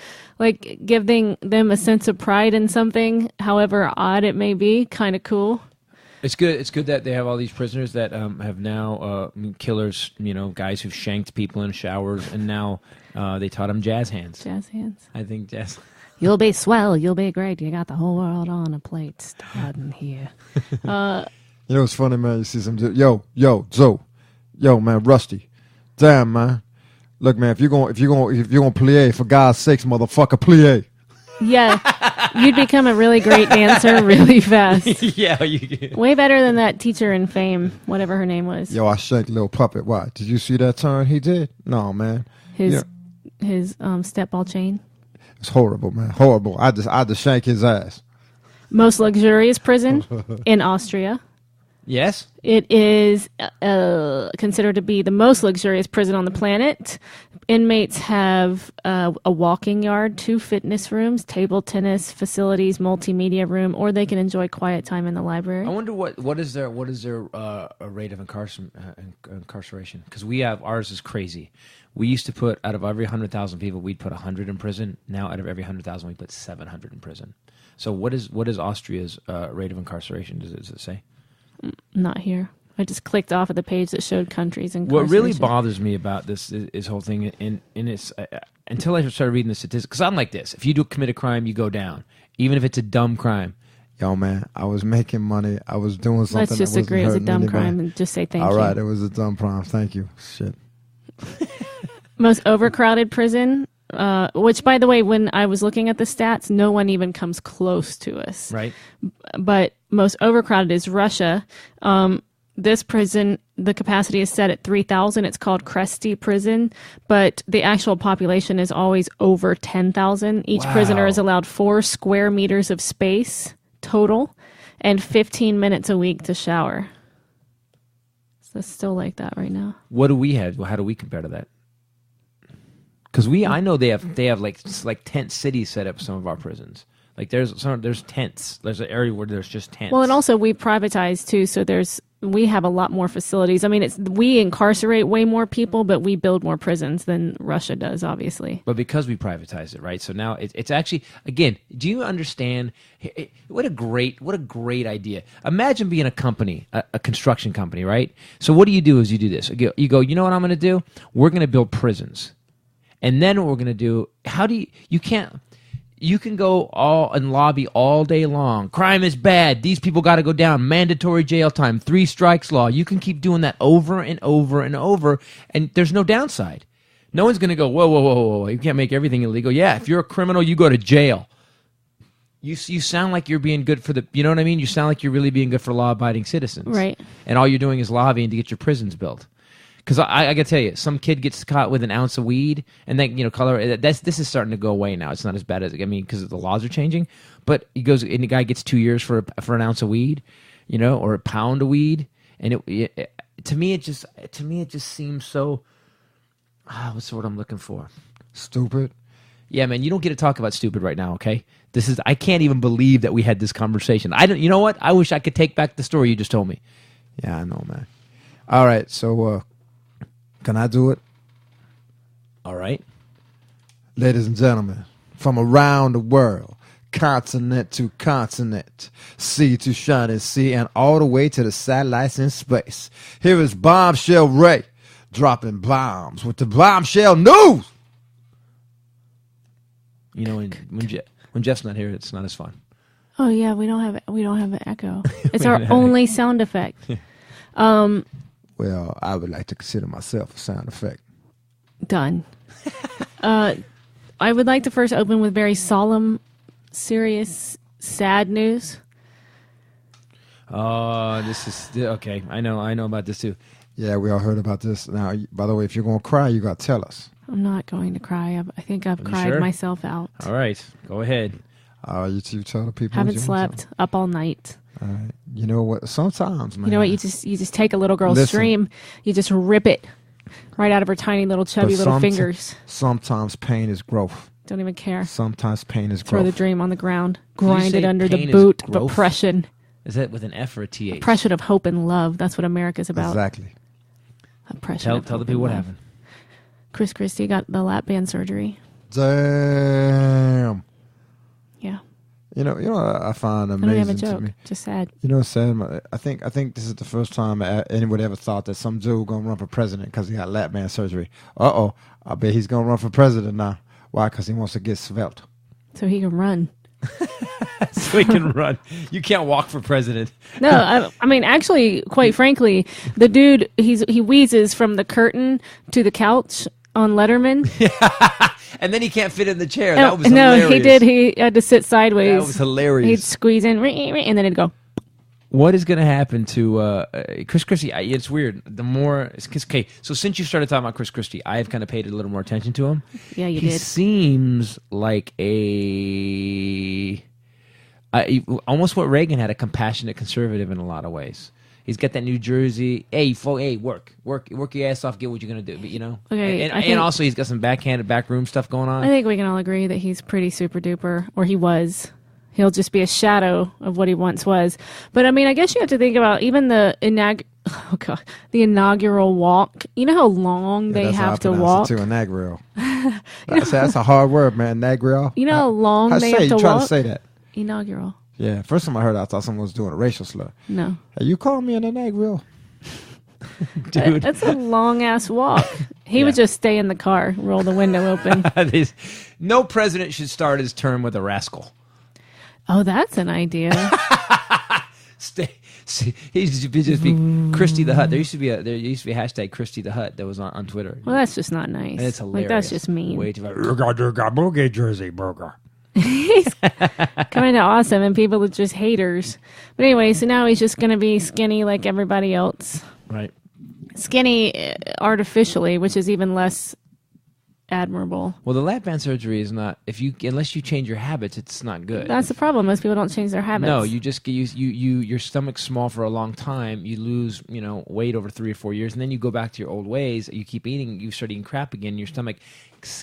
giving them a sense of pride in something, however odd it may be, kind of cool. It's good. It's good that they have all these prisoners that have now killers. Guys who've shanked people in showers, and now they taught them jazz hands. Jazz hands. I think jazz. You'll be swell. You'll be great. You got the whole world on a plate starting here. It's funny, man. You see some dude. Yo, man, Rusty. Damn, man. Look, man. If you're gonna plie, for God's sakes, motherfucker, plie. Yeah, you'd become a really great dancer really fast. Yeah, way better than that teacher in Fame, whatever her name was. Yo, I shanked Little Puppet. Why? Did you see that turn he did? No, man. His step ball chain. It's horrible, man. Horrible. I just shank his ass. Most luxurious prison in Austria. Yes? It is considered to be the most luxurious prison on the planet. Inmates have a walking yard, 2 fitness rooms, table tennis facilities, multimedia room, or they can enjoy quiet time in the library. I wonder what is their rate of incarceration? Because ours is crazy. We used to put, out of every 100,000 people, we'd put 100 in prison. Now out of every 100,000, we put 700 in prison. So what is Austria's rate of incarceration? Does it say? Not here. I just clicked off of the page that showed countries and what really bothers me about this is whole thing, and it's until I started reading the statistics, because I'm like this: if you commit a crime, you go down, even if it's a dumb crime. Yo, man, I was making money. I was doing something. Let's just agree it was a dumb crime and just say thank you. All right, it was a dumb crime. Thank you. Shit. Most overcrowded prison. Which, by the way, when I was looking at the stats, no one even comes close to us. Right. But most overcrowded is Russia. This prison, the capacity is set at 3,000. It's called Kresty Prison, but the actual population is always over 10,000. Each prisoner is allowed 4 square meters of space total and 15 minutes a week to shower. So it's still like that right now. What do we have? How do we compare to that? Because I know they have like tent cities set up some of our prisons. Like there's tents. There's an area where there's just tents. Well, and also we privatize too, so we have a lot more facilities. I mean, we incarcerate way more people, but we build more prisons than Russia does, obviously. But because we privatize it, right? So now it's actually, again, do you understand? What a great idea! Imagine being a company, a construction company, right? So what you do is you do this. You go. You know what I'm going to do? We're going to build prisons. And then what we're going to do, you can go all and lobby all day long. Crime is bad. These people got to go down. Mandatory jail time. 3 strikes law. You can keep doing that over and over and over, and there's no downside. No one's going to go, whoa. You can't make everything illegal. Yeah, if you're a criminal, you go to jail. You sound like you're being good for you know what I mean? You sound like you're really being good for law-abiding citizens. Right. And all you're doing is lobbying to get your prisons built. Because I got to tell you, some kid gets caught with an ounce of weed, and then this is starting to go away now. It's not as bad as because the laws are changing. But he goes, and the guy gets 2 years for an ounce of weed, or a pound of weed, and to me it just seems so. What's the word I'm looking for? Stupid. Yeah, man, you don't get to talk about stupid right now. Okay, I can't even believe that we had this conversation. I don't. You know what? I wish I could take back the story you just told me. Yeah, I know, man. All right, so. Can I do it? All right. Ladies and gentlemen, from around the world, continent to continent, sea to shining sea, and all the way to the satellites in space, here is Bombshell Rae dropping bombs with the Bombshell News. When Jeff's not here, it's not as fun. Oh yeah, we don't have an echo. It's our only sound effect. Well, I would like to consider myself a sound effect. Done. I would like to first open with very solemn, serious, sad news. Oh, this is okay. I know about this too. Yeah, we all heard about this. Now, by the way, if you're going to cry, you got to tell us. I'm not going to cry. I think I've cried myself out. All right, go ahead. You tell the people. Haven't slept, up all night. All right. You know what? Sometimes, man. You know what? You just take a little girl's stream, you just rip it right out of her tiny little chubby little fingers. Sometimes pain is growth. Don't even care. Sometimes pain is growth. Throw the dream on the ground, grind it under the boot of oppression. Is that with an F or a TH? Oppression of hope and love. That's what America's about. Exactly. Oppression. Tell the people what happened. Chris Christie got the lap band surgery. Damn. Yeah. You know, I find amazing. I don't have a joke. To me. Just sad. You know what I'm saying? I think this is the first time anyone ever thought that some dude gonna run for president because he got lap band surgery. I bet he's gonna run for president now. Why? Because he wants to get svelte. So he can run. So he can run. You can't walk for president. No, I mean, actually, quite frankly, the dude he wheezes from the curtain to the couch on Letterman. And then he can't fit in the chair. That was hilarious. No, he did. He had to sit sideways. That was hilarious. He'd squeeze in, and then it'd go. What is going to happen to Chris Christie? It's weird. The more, okay. So since you started talking about Chris Christie, I have kind of paid a little more attention to him. Yeah, you did. He seems like almost what Reagan had, a compassionate conservative in a lot of ways. He's got that New Jersey. Hey, work your ass off. Get what you're gonna do. But, you know. Okay, And also he's got some backroom stuff going on. I think we can all agree that he's pretty super duper, or he was. He'll just be a shadow of what he once was. But I mean, I guess you have to think about even the inaugural walk. You know how long they have to walk? To inaugural. That's a hard word, man. Inaugural. You know how long they have to walk? You trying to say that? Inaugural. Yeah. First time I heard it, I thought someone was doing a racial slur. No. Hey, you call me an inaugural? Dude. That's a long ass walk. He would just stay in the car, roll the window open. No president should start his term with a rascal. Oh, that's an idea. He just be Christy the Hut. There used to be a hashtag Christy the Hut that was on Twitter. Well, that's just not nice. And it's hilarious. Like, that's just mean. Way too Boogie Jersey burger. He's kind of awesome, and people are just haters. But anyway, so now he's just going to be skinny like everybody else. Right. Skinny artificially, which is even less admirable. Well, the lap band surgery is not unless you change your habits, it's not good. That's the problem. Most people don't change their habits. No, you just your stomach's small for a long time. You lose weight over 3 or 4 years, and then you go back to your old ways. You keep eating. You start eating crap again. Your stomach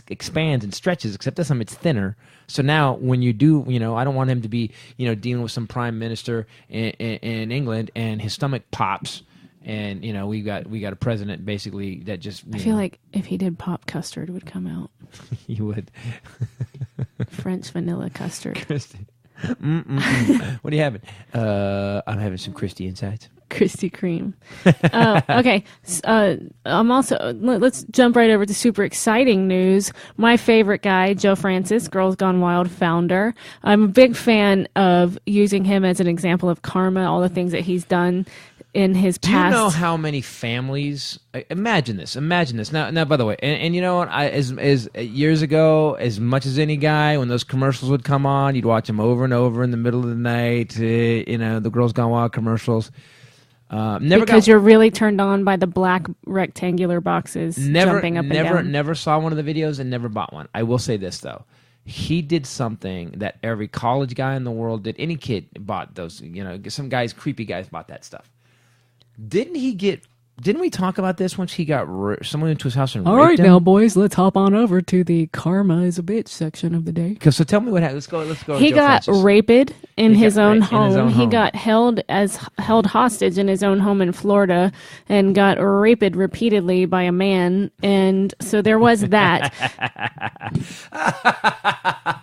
expands and stretches. Except this time it's thinner. So now when you do, I don't want him to be dealing with some prime minister in England and his stomach pops. And we got a president basically that just. I feel like if he did pop, custard would come out. You would. French vanilla custard. What are you having? I'm having some Christy Insights. Krispy Kreme. Okay. I'm also. Let's jump right over to super exciting news. My favorite guy, Joe Francis, Girls Gone Wild founder. I'm a big fan of using him as an example of karma, all the things that he's done in his past. Do you know how many families? Imagine this. Now, by the way, and you know what? As years ago, as much as any guy, when those commercials would come on, you'd watch them over and over in the middle of the night. The Girls Gone Wild commercials. You're really turned on by the black rectangular boxes jumping up and down. Never saw one of the videos and never bought one. I will say this though. He did something that every college guy in the world did. Any kid bought those. Some guys, creepy guys, bought that stuff. Didn't we talk about this once he got someone into his house and raped him? All right, now, boys, let's hop on over to the karma is a bitch section of the day. So tell me what happened. Let's go. He got raped in his own home. He got held hostage in his own home in Florida and got raped repeatedly by a man. And so there was that.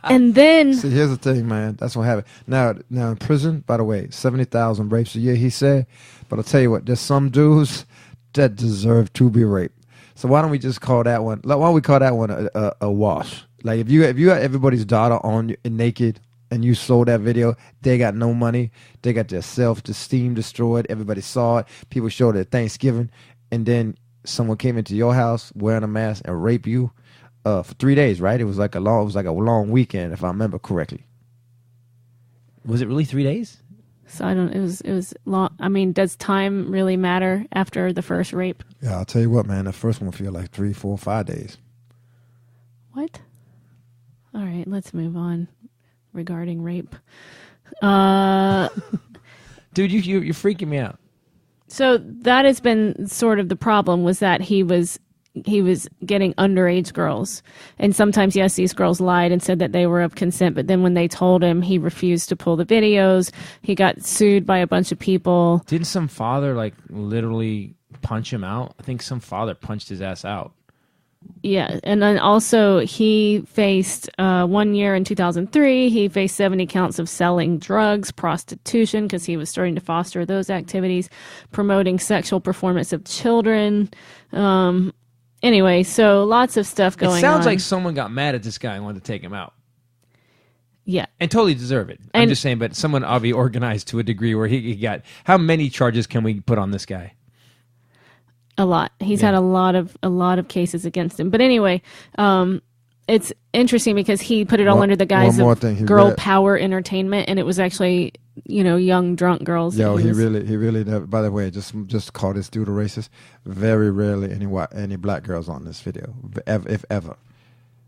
And then... See, here's the thing, man. That's what happened. Now in prison, by the way, 70,000 rapes a year, he said. But I'll tell you what, there's some dudes that deserve to be raped. So why don't we just call that one? Why don't we call that one a wash? Like if you got everybody's daughter on naked and you sold that video, they got no money. They got their self-esteem destroyed. Everybody saw it. People showed it at Thanksgiving, and then someone came into your house wearing a mask and raped you for 3 days. Right? It was like a long weekend, if I remember correctly. Was it really 3 days? So it was long. I mean, does time really matter after the first rape? Yeah, I'll tell you what, man. The first one feel like 3, 4, 5 days. What? All right, let's move on regarding rape. Dude, you're freaking me out. So that has been sort of the problem, was that he was getting underage girls. And sometimes, yes, these girls lied and said that they were of consent, but then when they told him, he refused to pull the videos. He got sued by a bunch of people. Didn't some father literally punch him out? I think some father punched his ass out. Yeah, and then also he faced 1 year in 2003. He faced 70 counts of selling drugs, prostitution, because he was starting to foster those activities, promoting sexual performance of children. Anyway, so lots of stuff going on. It sounds like someone got mad at this guy and wanted to take him out. Yeah. And totally deserve it. I'm just saying, but someone obviously organized to a degree where he got... How many charges can we put on this guy? A lot. He's had a lot of cases against him. But anyway, it's interesting because he put it all under the guise of girl power entertainment, and it was actually, young drunk girls. Yo, he really. By the way, just call this dude a racist. Very rarely any black girls on this video, if ever.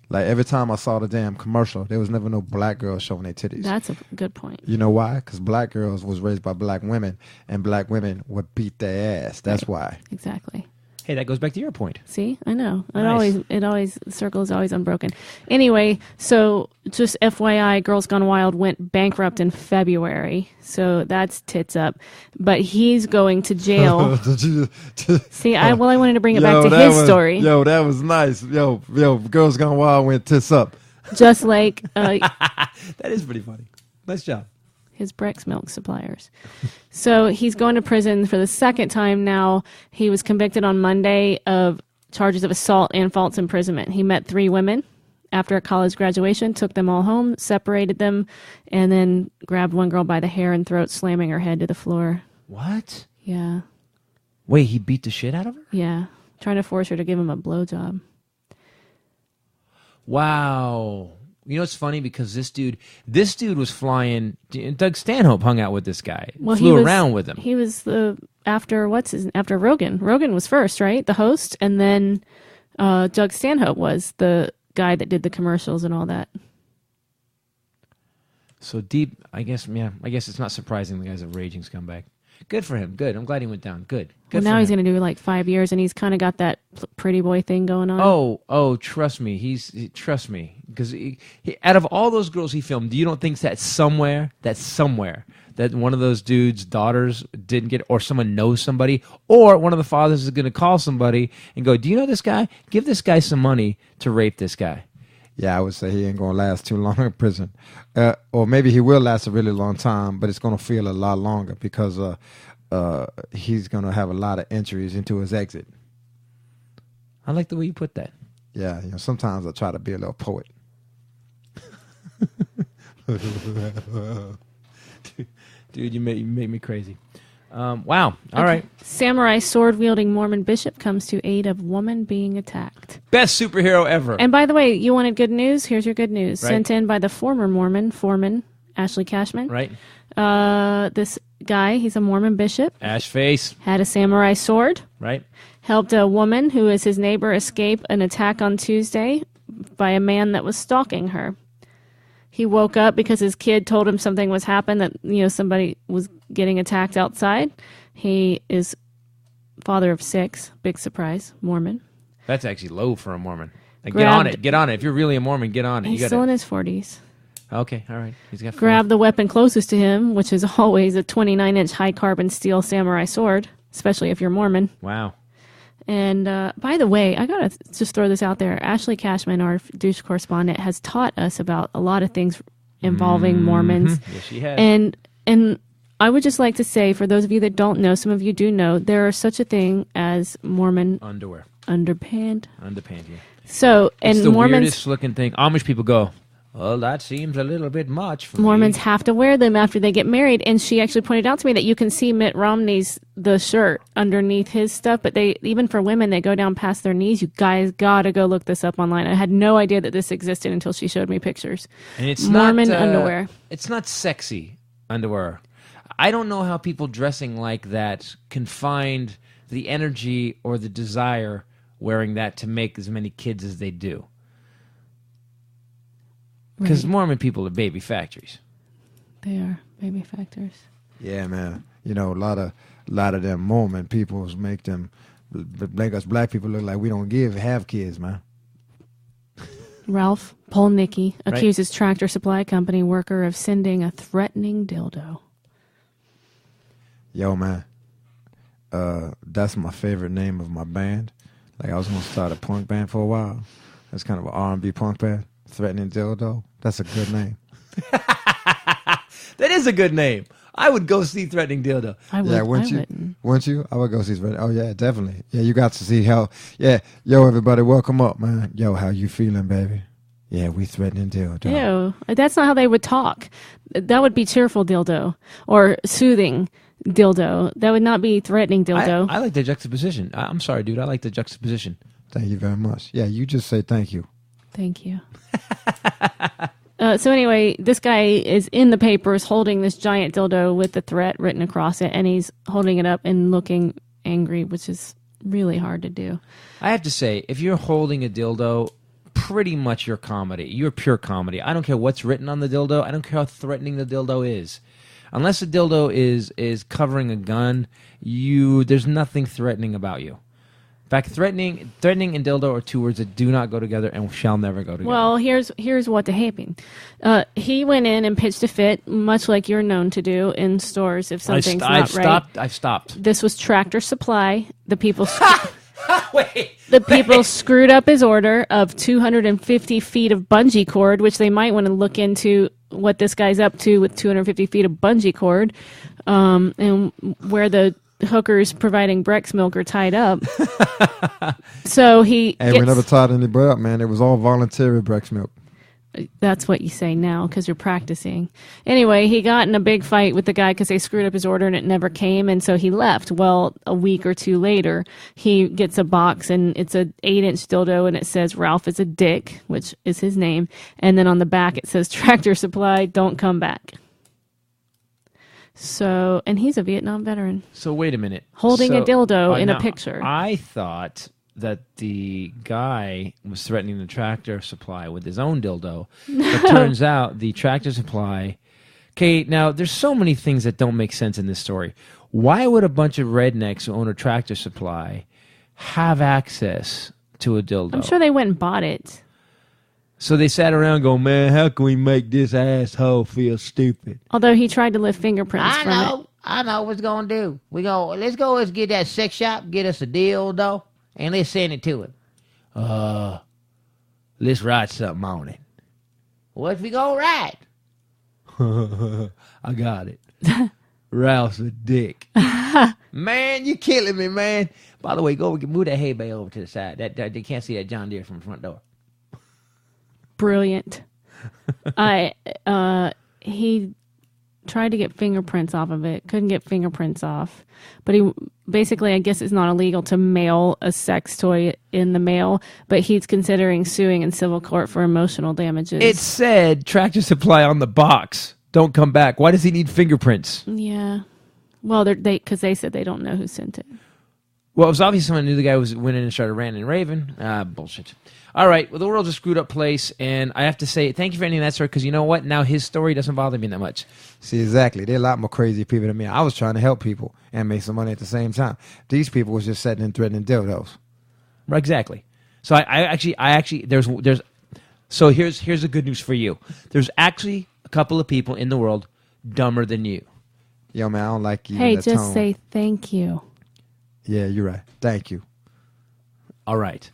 Like every time I saw the damn commercial, there was never no black girls showing their titties. That's a good point. You know why? Because black girls was raised by black women, and black women would beat their ass. That's why. Exactly. Hey, that goes back to your point. See, I know. Nice. The circle is always unbroken. Anyway, so just FYI, Girls Gone Wild went bankrupt in February, so that's tits up. But he's going to jail. See, I wanted to bring it back to his story. Yo, that was nice. Yo, Girls Gone Wild went tits up. Just like That is pretty funny. Nice job. his Brex milk suppliers. So he's going to prison for the second time now. He was convicted on Monday of charges of assault and false imprisonment. He met 3 women after college graduation, took them all home, separated them, and then grabbed one girl by the hair and throat, slamming her head to the floor. What? Yeah. Wait, he beat the shit out of her? Yeah. Trying to force her to give him a blowjob. Wow. You know, it's funny because this dude was flying. Doug Stanhope hung out with this guy. Well, flew around with him. He was after Rogan. Rogan was first, right? The host, and then Doug Stanhope was the guy that did the commercials and all that. So deep, I guess. Yeah, I guess it's not surprising the guy's a raging scumbag. Good for him. Good. I'm glad he went down. Good. Well, now he's going to do like 5 years, and he's kind of got that pretty boy thing going on. Oh, trust me. Trust me. Because he, out of all those girls he filmed, you don't think that somewhere that one of those dudes' daughters didn't get, or someone knows somebody, or one of the fathers is going to call somebody and go, do you know this guy? Give this guy some money to rape this guy. Yeah, I would say he ain't going to last too long in prison. Or maybe he will last a really long time, but it's going to feel a lot longer because he's going to have a lot of entries into his exit. I like the way you put that. Yeah, sometimes I try to be a little poet. Dude, you make me crazy. Wow. All right. Samurai sword-wielding Mormon bishop comes to aid of woman being attacked. Best superhero ever. And by the way, you wanted good news? Here's your good news. Right. Sent in by the former Mormon, foreman, Ashley Cashman. Right. This guy, he's a Mormon bishop. Ash face. Had a samurai sword. Right. Helped a woman who is his neighbor escape an attack on Tuesday by a man that was stalking her. He woke up because his kid told him something was happening, that somebody was getting attacked outside. He is father of 6. Big surprise. Mormon. That's actually low for a Mormon. Like, get on it. Get on it. If you're really a Mormon, get on it. He's still in his 40s. Okay, all right. He's got 4. Grabbed the weapon closest to him, which is always a 29-inch high-carbon steel samurai sword, especially if you're Mormon. Wow. And by the way, I got to just throw this out there. Ashley Cashman, our douche correspondent, has taught us about a lot of things involving Mormons. Yes, she has. And I would just like to say, for those of you that don't know, some of you do know, there is such a thing as Mormon underwear. Underpant. Underpant, yeah. So, and it's the Mormons, weirdest looking thing. Amish people go, well, that seems a little bit much for Mormons me. have to wear them after they get married. And she actually pointed out to me that you can see Mitt Romney's, the shirt underneath his stuff, but even for women, they go down past their knees. You guys gotta go look this up online. I had no idea that this existed until she showed me pictures. And it's Mormon not, underwear. It's not sexy underwear. I don't know how people dressing like that can find the energy or the desire wearing that to make as many kids as they do. Because Mormon people are baby factories. They are baby factors. Yeah, man. A lot of them Mormon peoples make us black people look like we don't have kids, man. Ralph Polnicki accuses Tractor Supply Company worker of sending a threatening dildo. Yo, man. That's my favorite name of my band. Like, I was going to start a punk band for a while. That's kind of an R&B punk band. Threatening Dildo. That's a good name. That is a good name. I would go see Threatening Dildo. I would. Yeah, wouldn't you? I would go see Threatening. Oh, yeah, definitely. Yeah, you got to see how. Yeah, yo, everybody, welcome up, man. Yo, how you feeling, baby? Yeah, we Threatening Dildo. Ew, that's not how they would talk. That would be cheerful dildo or soothing dildo. That would not be threatening dildo. I like the juxtaposition. I'm sorry, dude. I like the juxtaposition. Thank you very much. Yeah, you just say thank you. Thank you. So anyway, this guy is in the papers holding this giant dildo with the threat written across it, and he's holding it up and looking angry, which is really hard to do. I have to say, if you're holding a dildo, pretty much your comedy. You're pure comedy. I don't care what's written on the dildo. I don't care how threatening the dildo is. Unless the dildo is covering a gun, there's nothing threatening about you. In fact, threatening and dildo are two words that do not go together and shall never go together. Well, here's what happened. He went in and pitched a fit, much like you're known to do in stores if something's not right. I've stopped. This was Tractor Supply. The people Wait. The people screwed up his order of 250 feet of bungee cord, which they might want to look into what this guy's up to with 250 feet of bungee cord, and where the hookers providing Breck's milk are tied up. So we never tied anybody up, man. It was all voluntary Breck's milk. That's what you say now because you're practicing. Anyway, he got in a big fight with the guy because they screwed up his order and it never came, and so he left. Well, a week or two later, he gets a box and it's a 8-inch dildo and it says Ralph is a dick, which is his name, and then on the back it says Tractor Supply, don't come back. So, and he's a Vietnam veteran. So wait a minute. Holding a dildo in a picture. I thought that the guy was threatening the Tractor Supply with his own dildo. It turns out the Tractor Supply... Okay, now, there's so many things that don't make sense in this story. Why would a bunch of rednecks who own a Tractor Supply have access to a dildo? I'm sure they went and bought it. So they sat around going, man, how can we make this asshole feel stupid? Although he tried to lift fingerprints from it. I know what's going to do. Let's get that sex shop, get us a dildo, and let's send it to him. Let's write something on it. What if we go write? I got it. Ralph's a dick. Man, you killing me, man. By the way, go move that hay bale over to the side. That they can't see that John Deere from the front door. Brilliant. He tried to get fingerprints off of it. Couldn't get fingerprints off. But he basically, I guess it's not illegal to mail a sex toy in the mail, but he's considering suing in civil court for emotional damages. It said Tractor Supply on the box. Don't come back. Why does he need fingerprints? Yeah. Well, because they said they don't know who sent it. Well, it was obvious someone knew the guy went in and started ranting and raving. Bullshit. All right. Well, the world's a screwed up place, and I have to say thank you for ending that story because you know what? Now his story doesn't bother me that much. See, exactly. There are a lot more crazy people than me. I was trying to help people and make some money at the same time. These people was just sitting and threatening dildos. Right, exactly. So I actually there's so here's the good news for you. There's actually a couple of people in the world dumber than you. Yo, man, I don't like you. Hey, just say thank you. Yeah, you're right. Thank you. All right.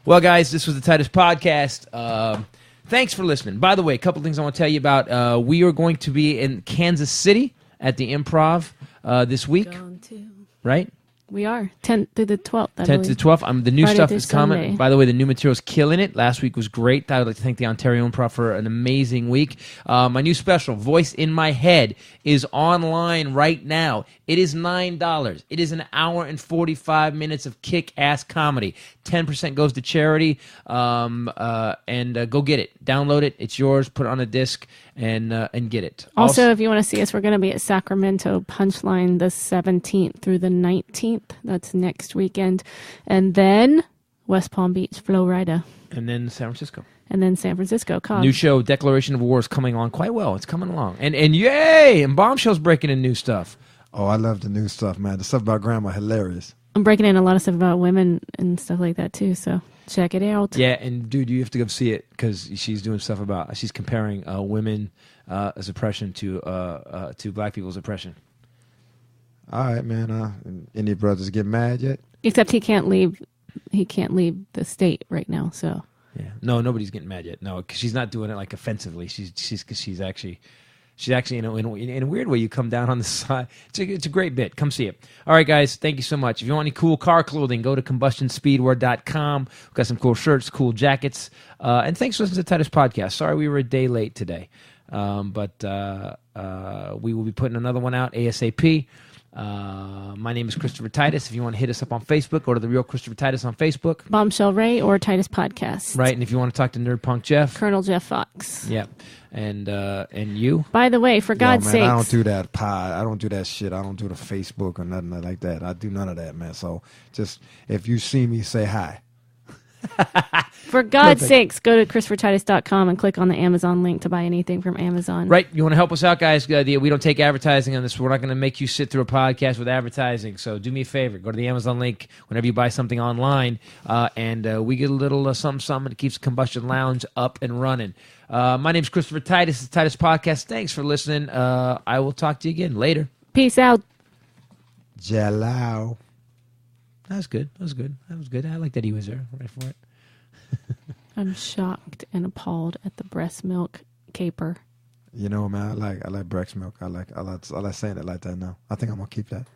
Well, guys, this was the Titus Podcast. Thanks for listening. By the way, a couple things I want to tell you about. We are going to be in Kansas City at the Improv this week. Right? We are. 10th through the 12th, 10th to the 12th. The new Friday stuff through is coming. Sunday. By the way, the new material's killing it. Last week was great. I would like to thank the Ontario Improv for an amazing week. My new special, Voice in My Head, is online right now. It is $9. It is an hour and 45 minutes of kick-ass comedy. 10% goes to charity. And go get it. Download it. It's yours. Put it on a disc and get it. Also, if you want to see us, we're going to be at Sacramento Punchline the 17th through the 19th. That's next weekend. And then West Palm Beach, Florida. And then San Francisco. And then San Francisco, Cobb. New show, Declaration of War, is coming along quite well. It's coming along. And yay! And Bombshell's breaking in new stuff. Oh, I love the new stuff, man. The stuff about grandma, hilarious. I'm breaking in a lot of stuff about women and stuff like that, too. So check it out. Yeah, and dude, you have to go see it because she's doing stuff about, she's comparing women as oppression to black people's oppression. All right, man. Any brothers get mad yet? Except he can't leave. He can't leave the state right now. So yeah, no, nobody's getting mad yet. No, because she's not doing it like offensively. She's actually in a weird way. You come down on the side. It's a great bit. Come see it. All right, guys. Thank you so much. If you want any cool car clothing, go to CombustionSpeedwear.com. We've got some cool shirts, cool jackets, and thanks for listening to the Titus Podcast. Sorry we were a day late today, but we will be putting another one out ASAP. My name is Christopher Titus. If you want to hit us up on Facebook, go to The Real Christopher Titus on Facebook. Bombshell Rae or Titus Podcast. Right, and if you want to talk to Nerd Punk Jeff. Colonel Jeff Fox. Yep. And you. By the way, for God's sake. I don't do that pod. I don't do that shit. I don't do the Facebook or nothing like that. I do none of that, man. So just, if you see me, say hi. For God's sakes, go to ChristopherTitus.com and click on the Amazon link to buy anything from Amazon. Right. You want to help us out, guys? We don't take advertising on this. We're not going to make you sit through a podcast with advertising. So do me a favor. Go to the Amazon link whenever you buy something online, and we get a little something that keeps Combustion Lounge up and running. My name's Christopher Titus. It's the Titus Podcast. Thanks for listening. I will talk to you again later. Peace out. Jello. That was good. I like that he was there. Right for it. I'm shocked and appalled at the breast milk caper. You know, man, I like breast milk. I like saying it like that now. I think I'm gonna keep that.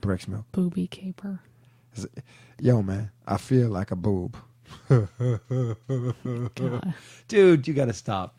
Breast milk. Booby caper. Yo, man, I feel like a boob. God. Dude, you got to stop.